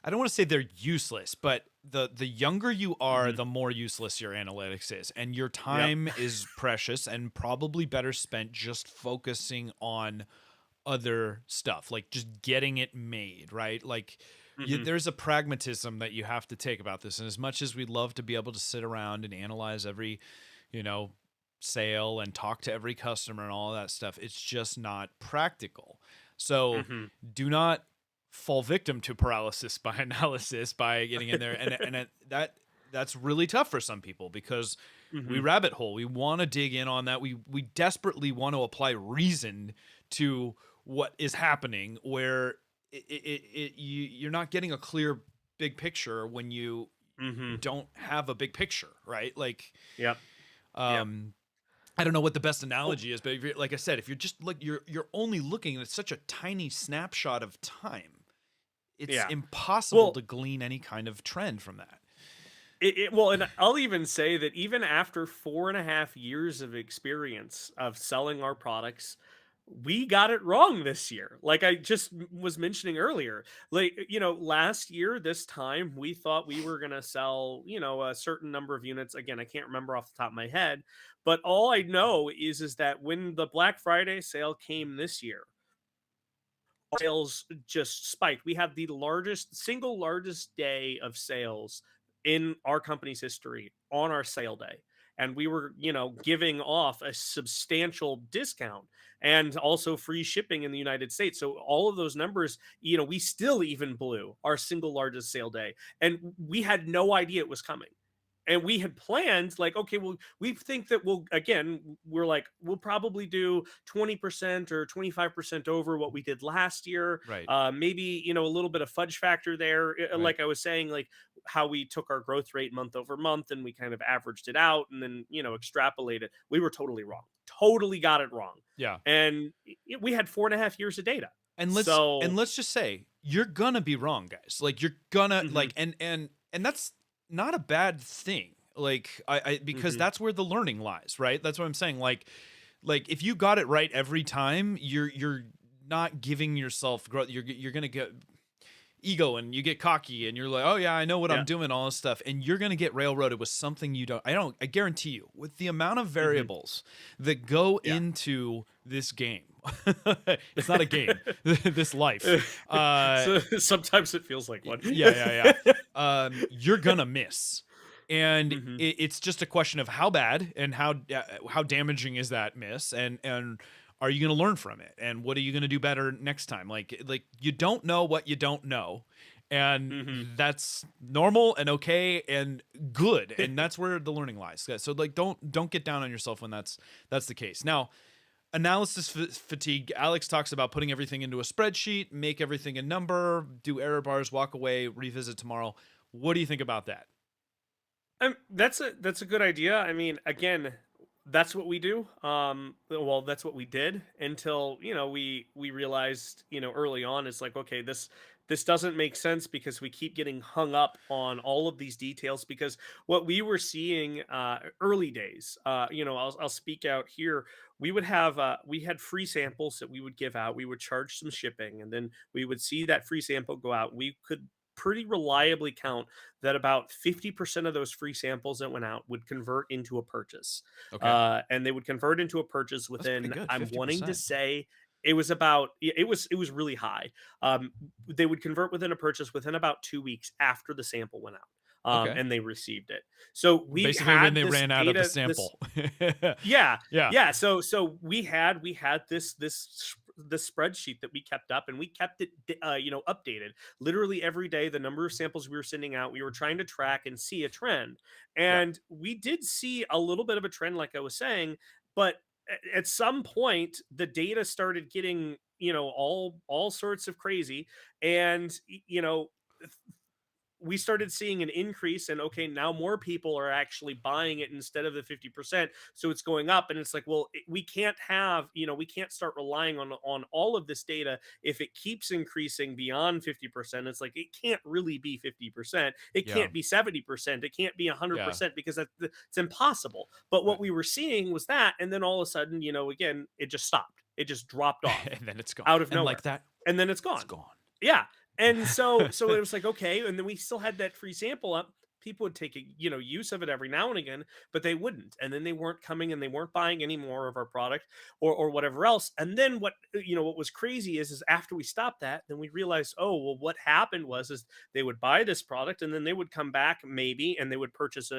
I don't want to say they're useless, but the younger you are, mhm, the more useless your analytics is. And your yep. time is precious and probably better spent just focusing on other stuff, like just getting it made, right? Like Mhm. there's a pragmatism that you have to take about this. And as much as we'd love to be able to sit around and analyze every, you know, sale and talk to every customer and all of that stuff, it's just not practical. So Mhm. do not fall victim to paralysis by analysis by getting in there. That's really tough for some people because we Mhm. rabbit hole. We want to dig in on that. We desperately want to apply reason to what is happening where you're not getting a clear big picture when you Mhm. don't have a big picture, right? Like, Yep. Yep. um, I don't know what the best Well, analogy is, but if you're, like I said, if you're just like you're only looking at such a tiny snapshot of time, it's yeah. impossible Well, to glean any kind of trend from that. and I'll even say that even after 4.5 years of experience of selling our products, we got it wrong this year. Like I just was mentioning earlier, like, last year this time we thought we were gonna sell, a certain number of units. Again, I can't remember off the top of my head, but all I know is that when the Black Friday sale came this year, sales just spiked. We have the single largest day of sales in our company's history on our sale day. And we were, giving off a substantial discount and also free shipping in the United States. So all of those numbers, we still even blew our single largest sale day. And we had no idea it was coming. And we had planned, like, okay, well, we think that we're like, we'll probably do 20% or 25% over what we did last year. Right. Maybe, a little bit of fudge factor there. Right. Like I was saying, like how we took our growth rate month over month and we kind of averaged it out and then, extrapolated. We were totally wrong. Totally got it wrong. Yeah. And we had 4.5 years of data. And So, let's just say you're gonna be wrong, guys. Like you're gonna mhm, like and that's not a bad thing. Like I because mhm, that's where the learning lies, right? That's what I'm saying. Like like if you got it right every time, you're not giving yourself growth. You're gonna get ego and you get cocky and you're like, oh yeah, I know what Yeah. I'm doing, all this stuff, and you're gonna get railroaded with something you don't. I guarantee you, with the amount of Hmm. variables that go Yeah. into this game, it's not a game. This life. So sometimes it feels like one. Yeah. You're gonna miss, and Hmm. it's just a question of how bad and how damaging is that miss, and are you going to learn from it, and what are you going to do better next time? Like you don't know what you don't know, and Hmm. that's normal and okay and good, and that's where the learning lies. So like don't get down on yourself when that's the case. Now, analysis fatigue. Alex talks about putting everything into a spreadsheet, make everything a number, do error bars, walk away, revisit tomorrow. What do you think about that? That's a good idea. I mean, again, that's what we do. Well, that's what we did until we realized early on it's like, okay, this doesn't make sense because we keep getting hung up on all of these details because what we were seeing early days, I'll speak out here. We had free samples that we would give out. We would charge some shipping, and then we would see that free sample go out. We could pretty reliably count that about 50% of those free samples that went out would convert into a purchase. Okay, And they would convert into a purchase that's pretty within, good. I'm wanting to 50%. say, it was about it was really high. They would convert within a purchase within about 2 weeks after the sample went out. Okay, And they received it. So we basically when had they this ran out of the data, this sample. yeah, Yeah. yeah. So we had this spreadsheet that we kept up, and we kept it updated literally every day. The number of samples we were sending out, we were trying to track and see a trend, Yeah. and we did see a little bit of a trend, like I was saying, but at some point the data started getting all sorts of crazy, and we started seeing an increase, and okay, now more people are actually buying it instead of the 50%, so it's going up, and it's like, well, we can't have we can't start relying on all of this data if it keeps increasing beyond 50%. It's like it can't really be 50%, it Yeah. can't be 70%, it can't be Yeah. 100%, because it's impossible. But what Right. we were seeing was that, and then all of a sudden, again, it just stopped, it just dropped off And then it's gone. out of And like nowhere, that, and then it's it's gone. gone. Yeah. And so it was like, okay, and then we still had that free sample up. People would take use of it every now and again, but they wouldn't. And then they weren't coming and they weren't buying any more of our product or whatever else. And then what was crazy is after we stopped that, then we realized, oh, well, what happened was they would buy this product and then they would come back maybe and they would purchase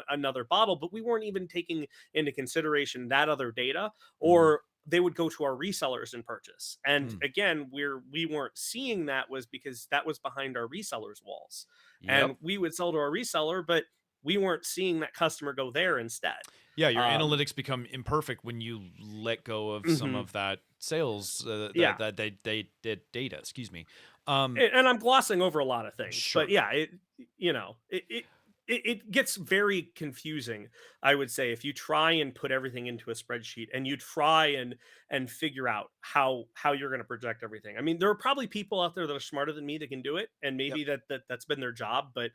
another bottle, but we weren't even taking into consideration that other data, Mm, or they would go to our resellers and purchase. And mm. again, we weren't seeing that was because that was behind our resellers' walls. Yep. And we would sell to our reseller, but we weren't seeing that customer go there instead. Yeah, your Um, analytics become imperfect when you let go of some mhm. of that sales Yeah. that they did data. Excuse me. Um, And I'm glossing over a lot of things, but sure. yeah, it gets very confusing, I would say, if you try and put everything into a spreadsheet and you try and figure out how you're going to project everything. I mean, there are probably people out there that are smarter than me that can do it, and Yep. maybe that's been their job, but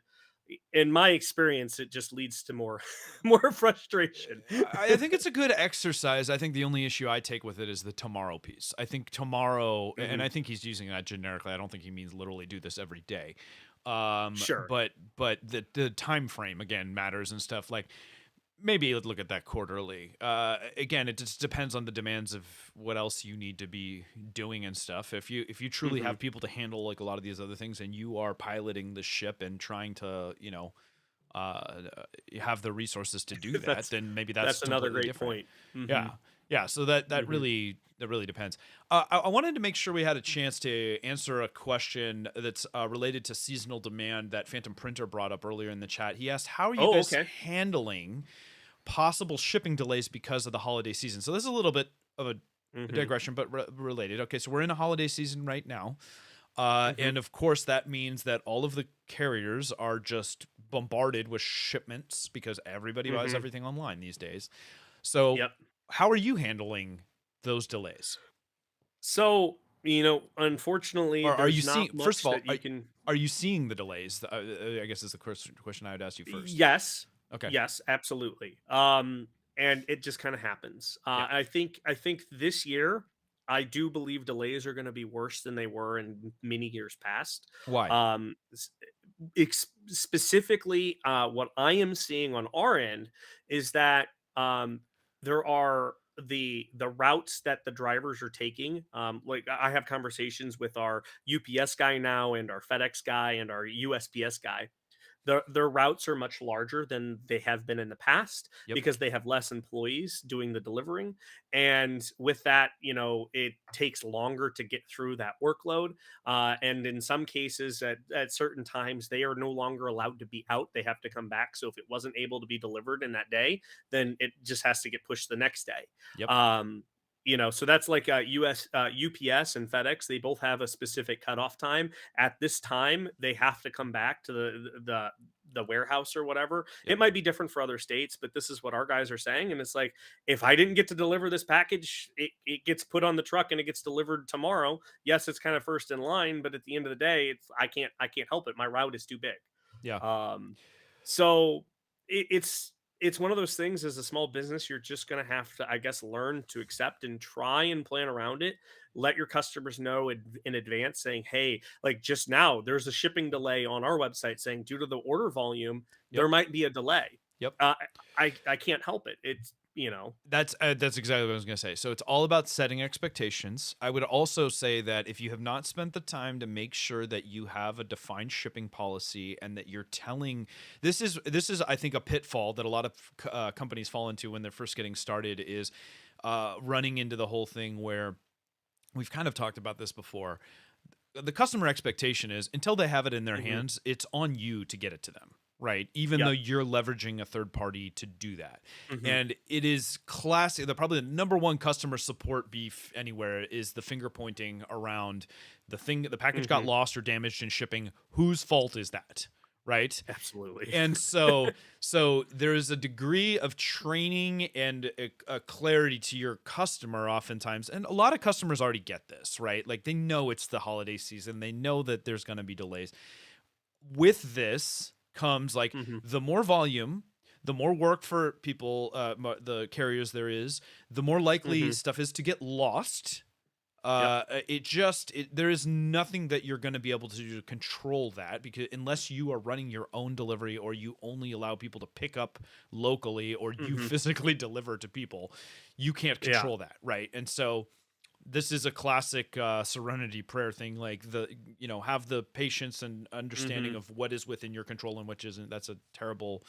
in my experience it just leads to more more frustration. I think it's a good exercise. I think the only issue I take with it is the tomorrow piece. I think tomorrow, and Hmm. I think he's using that generically. I don't think he means literally do this every day. Sure. But the time frame again matters and stuff. Like maybe look at that quarterly. Again, it just depends on the demands of what else you need to be doing and stuff. If you truly Hmm. have people to handle like a lot of these other things, and you are piloting the ship and trying to uh, have the resources to do that, that's then maybe that's that's another completely great different. point. Hmm. Yeah, yeah. So that Hmm. really depends. I wanted to make sure we had a chance to answer a question that's related to seasonal demand that Phantom Printer brought up earlier in the chat. He asked, "How are you Oh, guys okay. handling possible shipping delays because of the holiday season?" So this is a little bit of a Hmm. digression, but related. Okay, so we're in a holiday season right now. Hmm. And of course, that means that all of the carriers are just bombarded with shipments because everybody buys Hmm. everything online these days. So, Yep. how are you handling those delays? So, unfortunately, Or are you there's seeing? not First of much all, that you can. are you seeing the delays? I guess is the question I would ask you first. Yes. Okay. Yes, absolutely. and it just kind of happens. Yeah. I think this year, I do believe delays are going to be worse than they were in many years past. Why? Um, Specifically, what I am seeing on our end is that there are the routes that the drivers are taking. Like I have conversations with our UPS guy now, and our FedEx guy, and our USPS guy. Their routes are much larger than they have been in the past Yep. because they have less employees doing the delivering, and with that, it takes longer to get through that workload. And in some cases, at certain times, they are no longer allowed to be out. They have to come back. So if it wasn't able to be delivered in that day, then it just has to get pushed the next day. Yep. um so that's like UPS and FedEx. They both have a specific cutoff time. At this time, they have to come back to the warehouse or whatever. Yep. It might be different for other states, but this is what our guys are saying. And it's like, if I didn't get to deliver this package, it gets put on the truck and it gets delivered tomorrow. Yes, it's kind of first in line, but at the end of the day, I can't help it. My route is too big. Yeah. Um, so it's one of those things. As a small business, you're just going to have to, I guess, learn to accept and try and plan around it. Let your customers know in advance, saying, hey, like just now there's a shipping delay on our website, saying due to the order volume Yep. there might be a delay. Yep. I can't help it. It's That's exactly what I was going to say. So it's all about setting expectations. I would also say that if you have not spent the time to make sure that you have a defined shipping policy and that you're telling, this is I think a pitfall that a lot of companies fall into when they're first getting started, is running into the whole thing where we've kind of talked about this before. The customer expectation is until they have it in their Mhm. hands, it's on you to get it to them. Right. Even though Yep. you're leveraging a third party to do that. Mhm. And it is classic. Probably the number one customer support beef anywhere is the finger pointing around the package got Mhm. lost or damaged in shipping. Whose fault is that? Right. Absolutely. And so there is a degree of training and a clarity to your customer oftentimes. And a lot of customers already get this, right? Like they know it's the holiday season. They know that there's going to be delays. With this comes like Mhm. the more volume, the more work for people, the carriers there is, the more likely Mhm. stuff is to get lost. Yep. There is nothing that you're going to be able to do to control that, because unless you are running your own delivery or you only allow people to pick up locally or you Mhm. physically deliver to people, you can't Yeah. control that, right? And so this is a classic serenity prayer thing, like have the patience and understanding Mhm. of what is within your control and which isn't. That's a terrible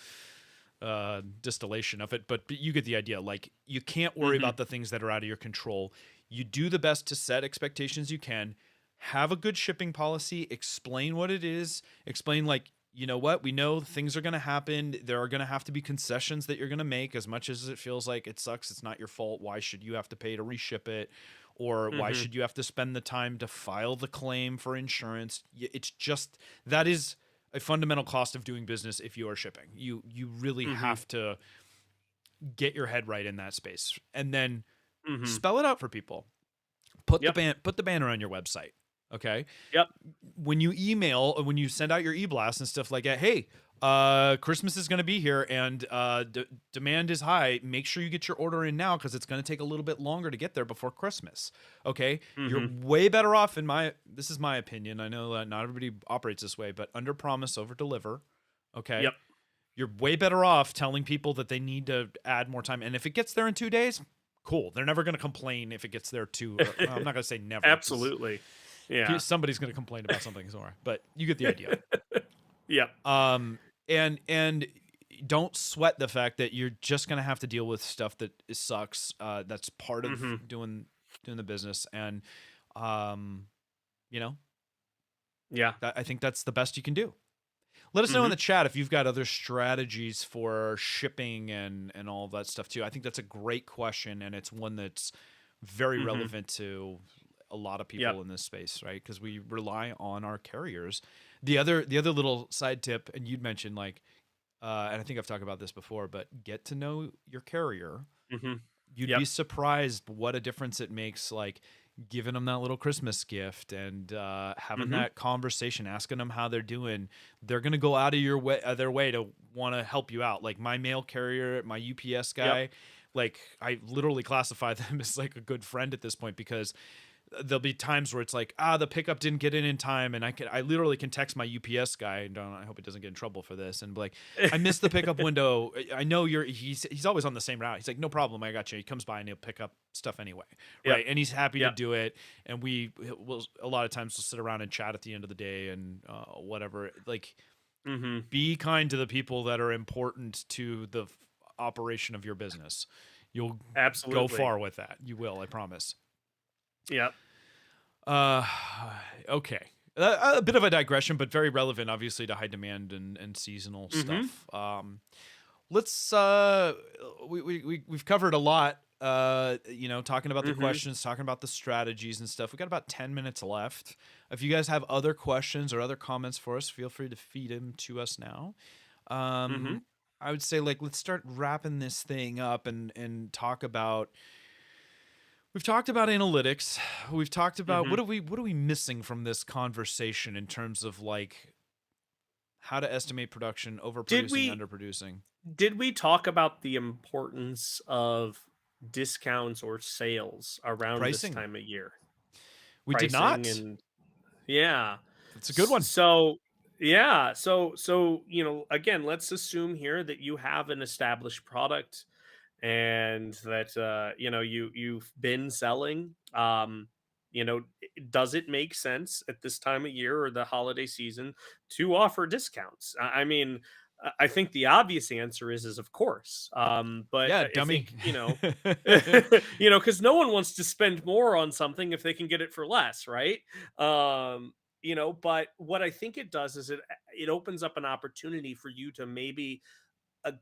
distillation of it, but you get the idea. Like you can't worry Mhm. about the things that are out of your control. You do the best to set expectations you can, have a good shipping policy, explain what it is, explain like, you know what, we know things are going to happen. There are going to have to be concessions that you're going to make. As much as it feels like it sucks, it's not your fault. Why should you have to pay to reship it? Or why Mhm. should you have to spend the time to file the claim for insurance? It's just, that is a fundamental cost of doing business. If you are shipping, you really Mhm. have to get your head right in that space, and then Mhm. spell it out for people. Yep. Put the banner on your website. Okay. Yep. When you email, when you send out your e-blast and stuff like that, hey, Christmas is going to be here, and demand is high. Make sure you get your order in now, because it's going to take a little bit longer to get there before Christmas. Okay. You're Mhm. way better off this is my opinion. I know that not everybody operates this way, but under promise, over deliver. Okay. Yep. You're way better off telling people that they need to add more time. And if it gets there in 2 days, cool. They're never going to complain if it gets there well, I'm not going to say never, because Absolutely. Yeah. somebody's going to complain about something somewhere, but you get the idea. Yep. And don't sweat the fact that you're just going to have to deal with stuff that sucks. That's part of Mhm. doing the business. And, um, you know, Yeah. I think that's the best you can do. Let us know in Mhm. the chat if you've got other strategies for shipping and all of that stuff too. I think that's a great question, and it's one that's very Mhm. relevant to a lot of Yep. people in this space, right? Because we rely on our carriers. The other little side tip, and you'd mentioned like, and I think I've talked about this before, but get to know your carrier. Mhm. You'd Yep. be surprised what a difference it makes. Like giving them that little Christmas gift and having Mhm. that conversation, asking them how they're doing. They're gonna go out of their way to want to help you out. Like my mail carrier, my UPS Yep. guy, like I literally classify them as like a good friend at this point because there'll be times where it's like, the pickup didn't get in time, and I literally can text my UPS guy, and I hope he doesn't get in trouble for this, and be like, I missed the pickup window. I know he's always on the same route. He's like, no problem, I got you. He comes by and he'll pick up stuff anyway, Yep. right? And he's happy to Yep. do it. And we will a lot of times we'll sit around and chat at the end of the day and whatever. Like, Mhm. be kind to the people that are important to the operation of your business. You'll go Absolutely. far with that. You will, I promise. Yep. Uh, okay. A bit of a digression, but very relevant, obviously, to high demand and seasonal Mhm. stuff. Let's we've covered a lot. Talking about the Mhm. questions, talking about the strategies and stuff. We got about 10 minutes left. If you guys have other questions or other comments for us, feel free to feed them to us now. Mhm. I would say let's start wrapping this thing up and talk about. We've talked about analytics. We've talked about Mhm. what are we missing from this conversation in terms of like how to estimate production, Did overproducing, we underproducing. did we talk about the importance of discounts or sales around this Pricing. time of year? We did Pricing not. and yeah. That's a good one. So yeah, so again, let's assume here that you have an established product and that you've been selling. Does it make sense at this time of year or the holiday season to offer discounts? I mean, I think the obvious answer is of course. But Yeah, I dummy. think because no one wants to spend more on something if they can get it for less, right? But what I think it does is it opens up an opportunity for you to maybe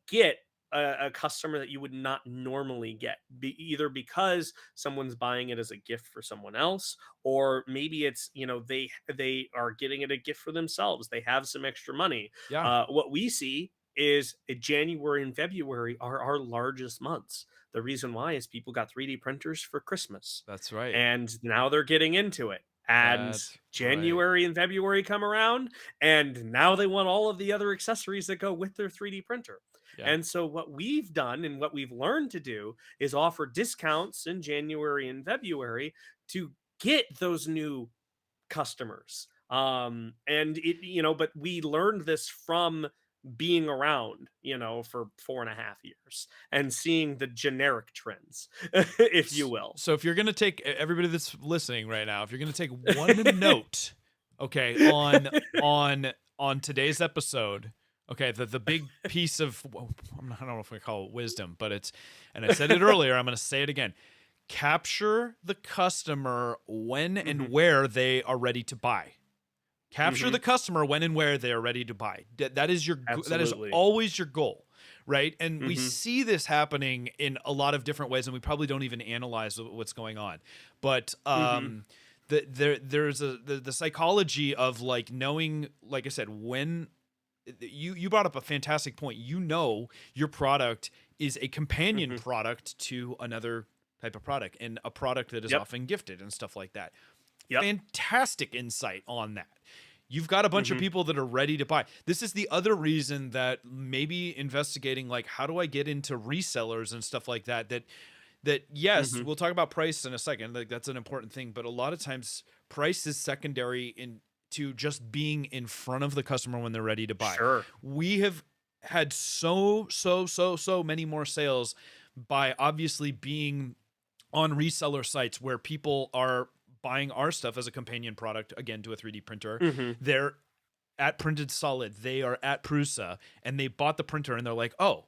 get a customer that you would not normally get, either because someone's buying it as a gift for someone else, or maybe it's they are getting it a gift for themselves. They have some extra money. Yeah, What we see is January and February are our largest months. The reason why is people got 3D printers for Christmas, that's right. and now they're getting into it. And That's right. January and February come around, and now they want all of the other accessories that go with their 3D printer. Yeah. And so, what we've done and what we've learned to do is offer discounts in January and February to get those new customers. But we learned this from being around, for 4.5 years and seeing the generic trends, if you will. So if you're gonna take everybody that's listening right now, if you're gonna take one note, okay, on today's episode, okay, the big piece of I don't know if we call it wisdom, but it's, and I said it earlier, I'm gonna say it again. Capture the customer when and Hmm. where they are ready to buy. Capture Hmm. the customer when and where they are ready to buy. That is that is Absolutely. always your goal, right? And we Hmm. see this happening in a lot of different ways, and we probably don't even analyze what's going on. But Hmm. there's the psychology of like knowing, like I said, when you brought up a fantastic point. You know your product is a companion Hmm. product to another type of product, and a product that is Yep. often gifted and stuff like that. Yep. Fantastic insight on that. You've got a bunch of Hmm. people that are ready to buy. This is the other reason that maybe investigating, like, how do I get into resellers and stuff like that, that yes, Hmm. we'll talk about price in a second, like that's an important thing, but a lot of times price is secondary in to just being in front of the customer when they're ready to buy. Sure. We have had so many more sales by obviously being on reseller sites where people are buying our stuff as a companion product, again, to a 3D printer. Hmm. They're at Printed Solid, they are at Prusa, and they bought the printer and they're like, well,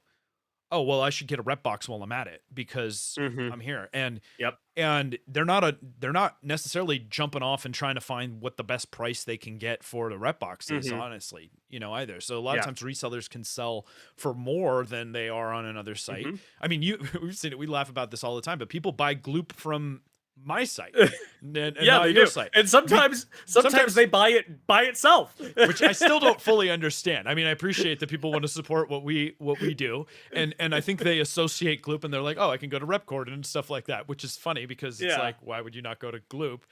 I should get a rep box while I'm at it because Hmm. I'm here. And Yep. they're not necessarily jumping off and trying to find what the best price they can get for the rep box is, Hmm. honestly, either. So a lot of Yeah. times resellers can sell for more than they are on another site. Hmm. I mean, we've seen it, we laugh about this all the time, but people buy Gloop from my site and Yeah, not they your do. site. And sometimes they buy it by itself. Which I still don't fully understand. I mean, I appreciate that people want to support what we do, and I think they associate Gloop and they're like, oh, I can go to Repkord and stuff like that, which is funny because it's Yeah. like, why would you not go to Gloop?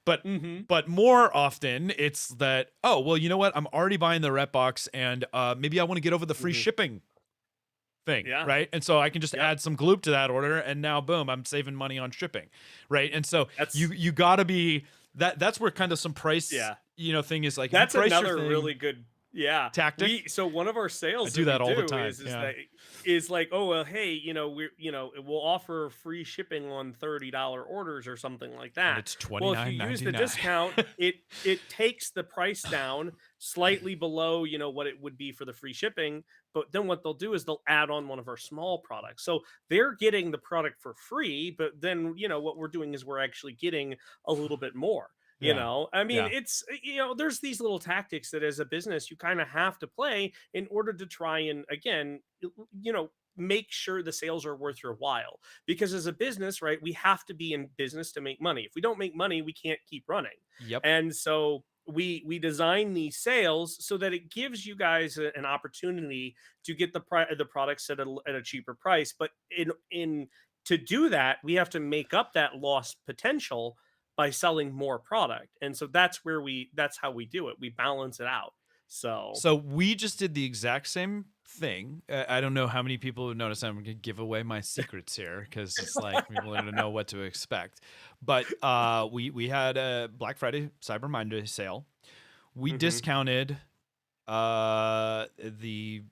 But Mhm. but more often it's that, oh well, you know what? I'm already buying the Rep box, and maybe I want to get over the free Mhm. shipping thing, Yeah. right? And so I can just Yep. add some Gloop to that order, and now boom, I'm saving money on shipping, right? And so That's you got to be that's where kind of some price, yeah. thing is like, if you That's price your another thing really good yeah. tactic. So one of our I sales do that we that all the do time. is Yeah. that is like, oh well, hey, we'll offer free shipping on $30 orders or something like And that. it's Well, if you use the 29.99. discount, it takes the price down slightly below, what it would be for the free shipping. But then what they'll do is they'll add on one of our small products. So they're getting the product for free, but then what we're doing is we're actually getting a little bit more. Yeah. I mean, Yeah. it's there's these little tactics that as a business you kind of have to play in order to try and again, make sure the sales are worth your while. Because as a business, right, we have to be in business to make money. If we don't make money, we can't keep running. Yep. And so we design these sales so that it gives you guys an opportunity to get the products at a cheaper price. But in to do that, we have to make up that lost potential by selling more product. And so that's how we do it. We balance it out. So So we just did the exact same thing. I don't know how many people have noticed. I'm going to give away my secrets here because it's like people don't know what to expect. But we had a Black Friday Cyber Monday sale. We mhm, discounted the the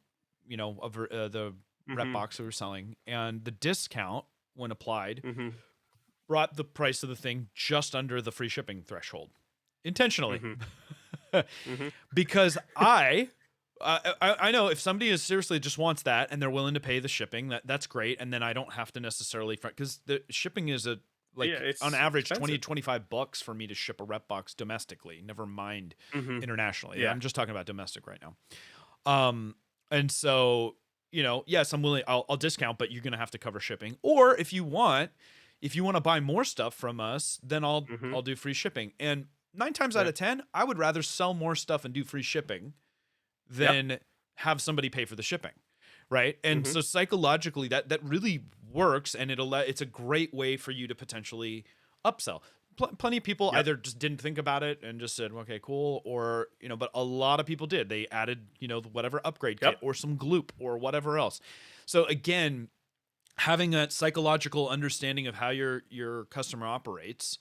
rep mhm, box that we were selling, and the discount when applied mhm, brought the price of the thing just under the free shipping threshold intentionally. mhm, mhm. Because I know if somebody is seriously just wants that and they're willing to pay the shipping, that's great, and then I don't have to necessarily, because the shipping is Yeah, on it's average 20 expensive. to 25 bucks for me to ship a rep box domestically, never mind Mhm. internationally. Yeah. I'm just talking about domestic right now. And so, yes, I'm willing, I'll discount, but you're going to have to cover shipping. Or if you want to buy more stuff from us, then Mhm. I'll do free shipping. And 9 times out Yeah. of 10, I would rather sell more stuff and do free shipping Yep. than have somebody pay for the shipping, right? And Mhm. so psychologically that really works, and it's a great way for you to potentially upsell. Plenty of people Yep. either just didn't think about it and just said, okay, cool, or but a lot of people did. They added whatever upgrade kit Yep. or some Gloop or whatever else. So again, having a psychological understanding of how your customer operates.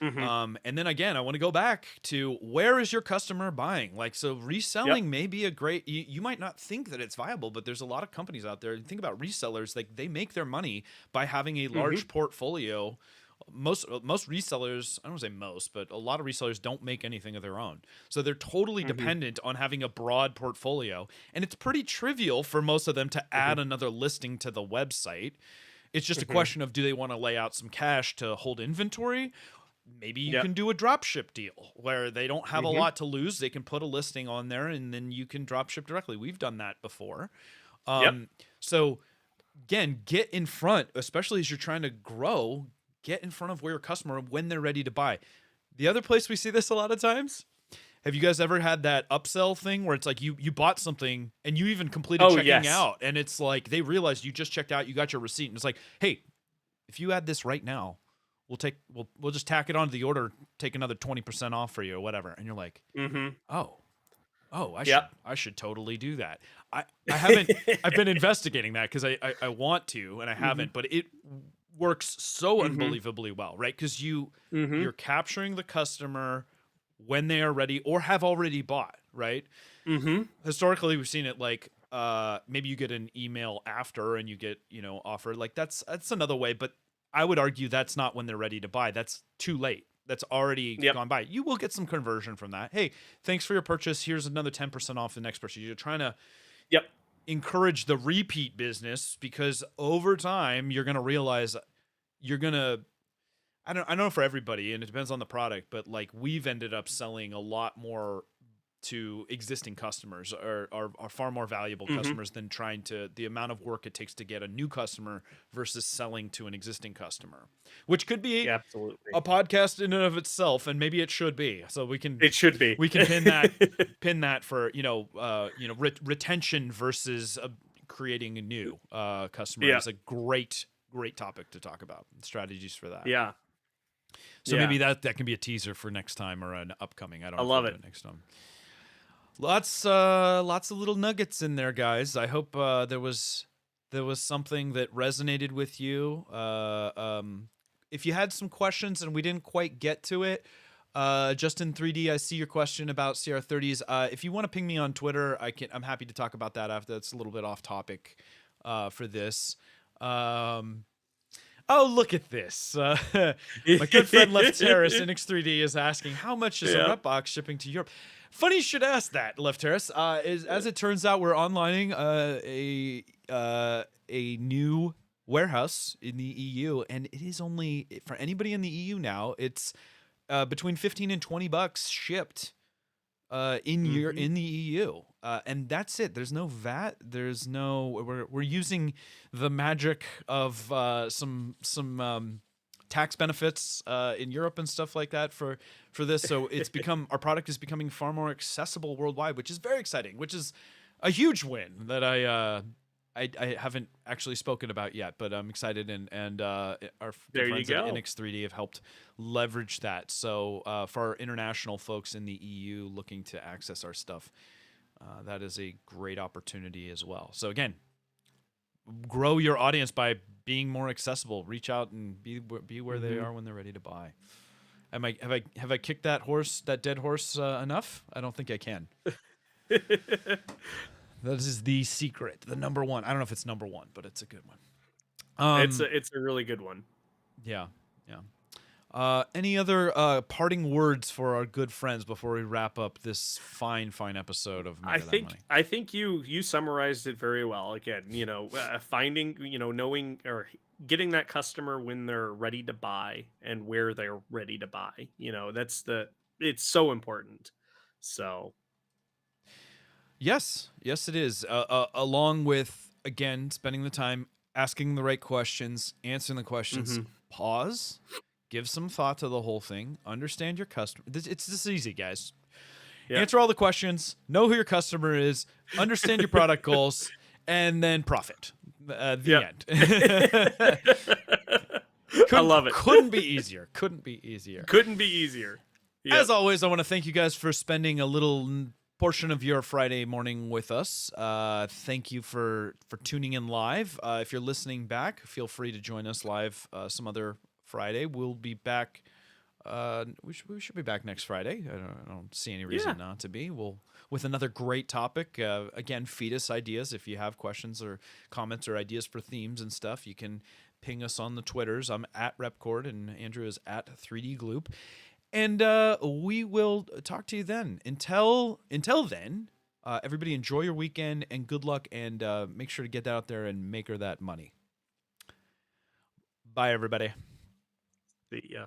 Mhm. And then again, I want to go back to, where is your customer buying? Like, so Yep. reselling may be a great, you might not think that it's viable, but there's a lot of companies out there. Think about resellers, like they make their money by having a Mhm. large portfolio. Most resellers, I don't want to say most, but a lot of resellers don't make anything of their own. So they're totally Mhm. dependent on having a broad portfolio. And it's pretty trivial for most of them to Mhm. add another listing to the website. It's just a Mhm. question of, do they want to lay out some cash to hold inventory? Maybe you Yep. can do a drop ship deal where they don't have a Mhm. lot to lose. They can put a listing on there and then you can drop ship directly. We've done that before. Yep. So again, get in front, especially as you're trying to grow, get in front of where your customer when they're ready to buy. The other place we see this a lot of times, have you guys ever had that upsell thing where it's like you bought something and you even completed Oh, checking yes. out, and it's like they realized you just checked out, you got your receipt, and it's like, hey, if you add this right now, we'll just tack it onto the order, take another 20% off for you or whatever. And you're like, Mhm. oh, I should Yep. totally do that. I haven't I've been investigating that because I want to, and I Mhm. haven't, but it works so Mhm. unbelievably well, right? Because Mhm. you're capturing the customer when they are ready or have already bought, right? Mhm. Historically we've seen it like, maybe you get an email after and you get offer, like that's another way, but I would argue that's not when they're ready to buy. That's too late. That's already Yep. gone by. You will get some conversion from that. Hey, thanks for your purchase, here's another 10% off the next person. You're trying to Yep. encourage the repeat business, because over time you're going to realize you're going to, I don't know for everybody, and it depends on the product, but like we've ended up selling a lot more to existing customers are far more valuable customers than trying to the amount of work it takes to get a new customer versus selling to an existing customer, which could be Yeah, absolutely. a podcast in and of itself, and maybe it should be. So we can It should be. pin that for retention versus creating a new customer Yeah. is a great topic to talk about. Strategies for that. Yeah. So maybe that can be a teaser for next time or an upcoming. I don't know. I love if we'll it. do next time. Lots of little nuggets in there, guys. I hope there was something that resonated with you. If you had some questions and we didn't quite get to it, Justin 3D, I see your question about CR30s. If you want to ping me on Twitter, I'm happy to talk about that after. It's a little bit off topic for this. Oh, look at this. My good friend Left Terrace, NX3D, is asking, how much is a rep box shipping to Europe? Funny you should ask that, Left Terrace. As it turns out, we're onlining a new warehouse in the EU, and it is only, for anybody in the EU now, it's between $15 and $20 shipped in the EU, and that's it. There's no VAT. There's no. We're using the magic of some tax benefits in Europe and stuff like that for this. So it's our product is becoming far more accessible worldwide, which is very exciting. Which is a huge win that I haven't actually spoken about yet, but I'm excited, and our friends at NX3D have helped leverage that. So for our international folks in the EU looking to access our stuff, that is a great opportunity as well. So again, grow your audience by being more accessible. Reach out and be where they are when they're ready to buy. Have I kicked that dead horse enough? I don't think I can. That is the secret, the number one. I don't know if it's number one, but it's a good one. It's a really good one. Yeah. Any other parting words for our good friends before we wrap up this fine episode of Money? I think you summarized it very well. Again, finding, knowing or getting that customer when they're ready to buy and where they're ready to buy. It's so important. So. Yes, it is. Along with, again, spending the time asking the right questions, answering the questions, pause, give some thought to the whole thing, understand your customer. It's this easy, guys. Yeah. Answer all the questions, know who your customer is, understand your product goals, and then profit. The end. I love it. Couldn't be easier. Yep. As always, I want to thank you guys for spending a little portion of your Friday morning with us. Thank you for tuning in live. If you're listening back, feel free to join us live some other Friday. We'll be back. We should be back next Friday. I don't see any reason not to be. With another great topic. Again, feed us ideas. If you have questions or comments or ideas for themes and stuff, you can ping us on the Twitters. I'm at Repkord and Andrew is at 3D Gloop. And we will talk to you then. Until then, everybody enjoy your weekend and good luck, and make sure to get that out there and make her that money. Bye, everybody. See ya.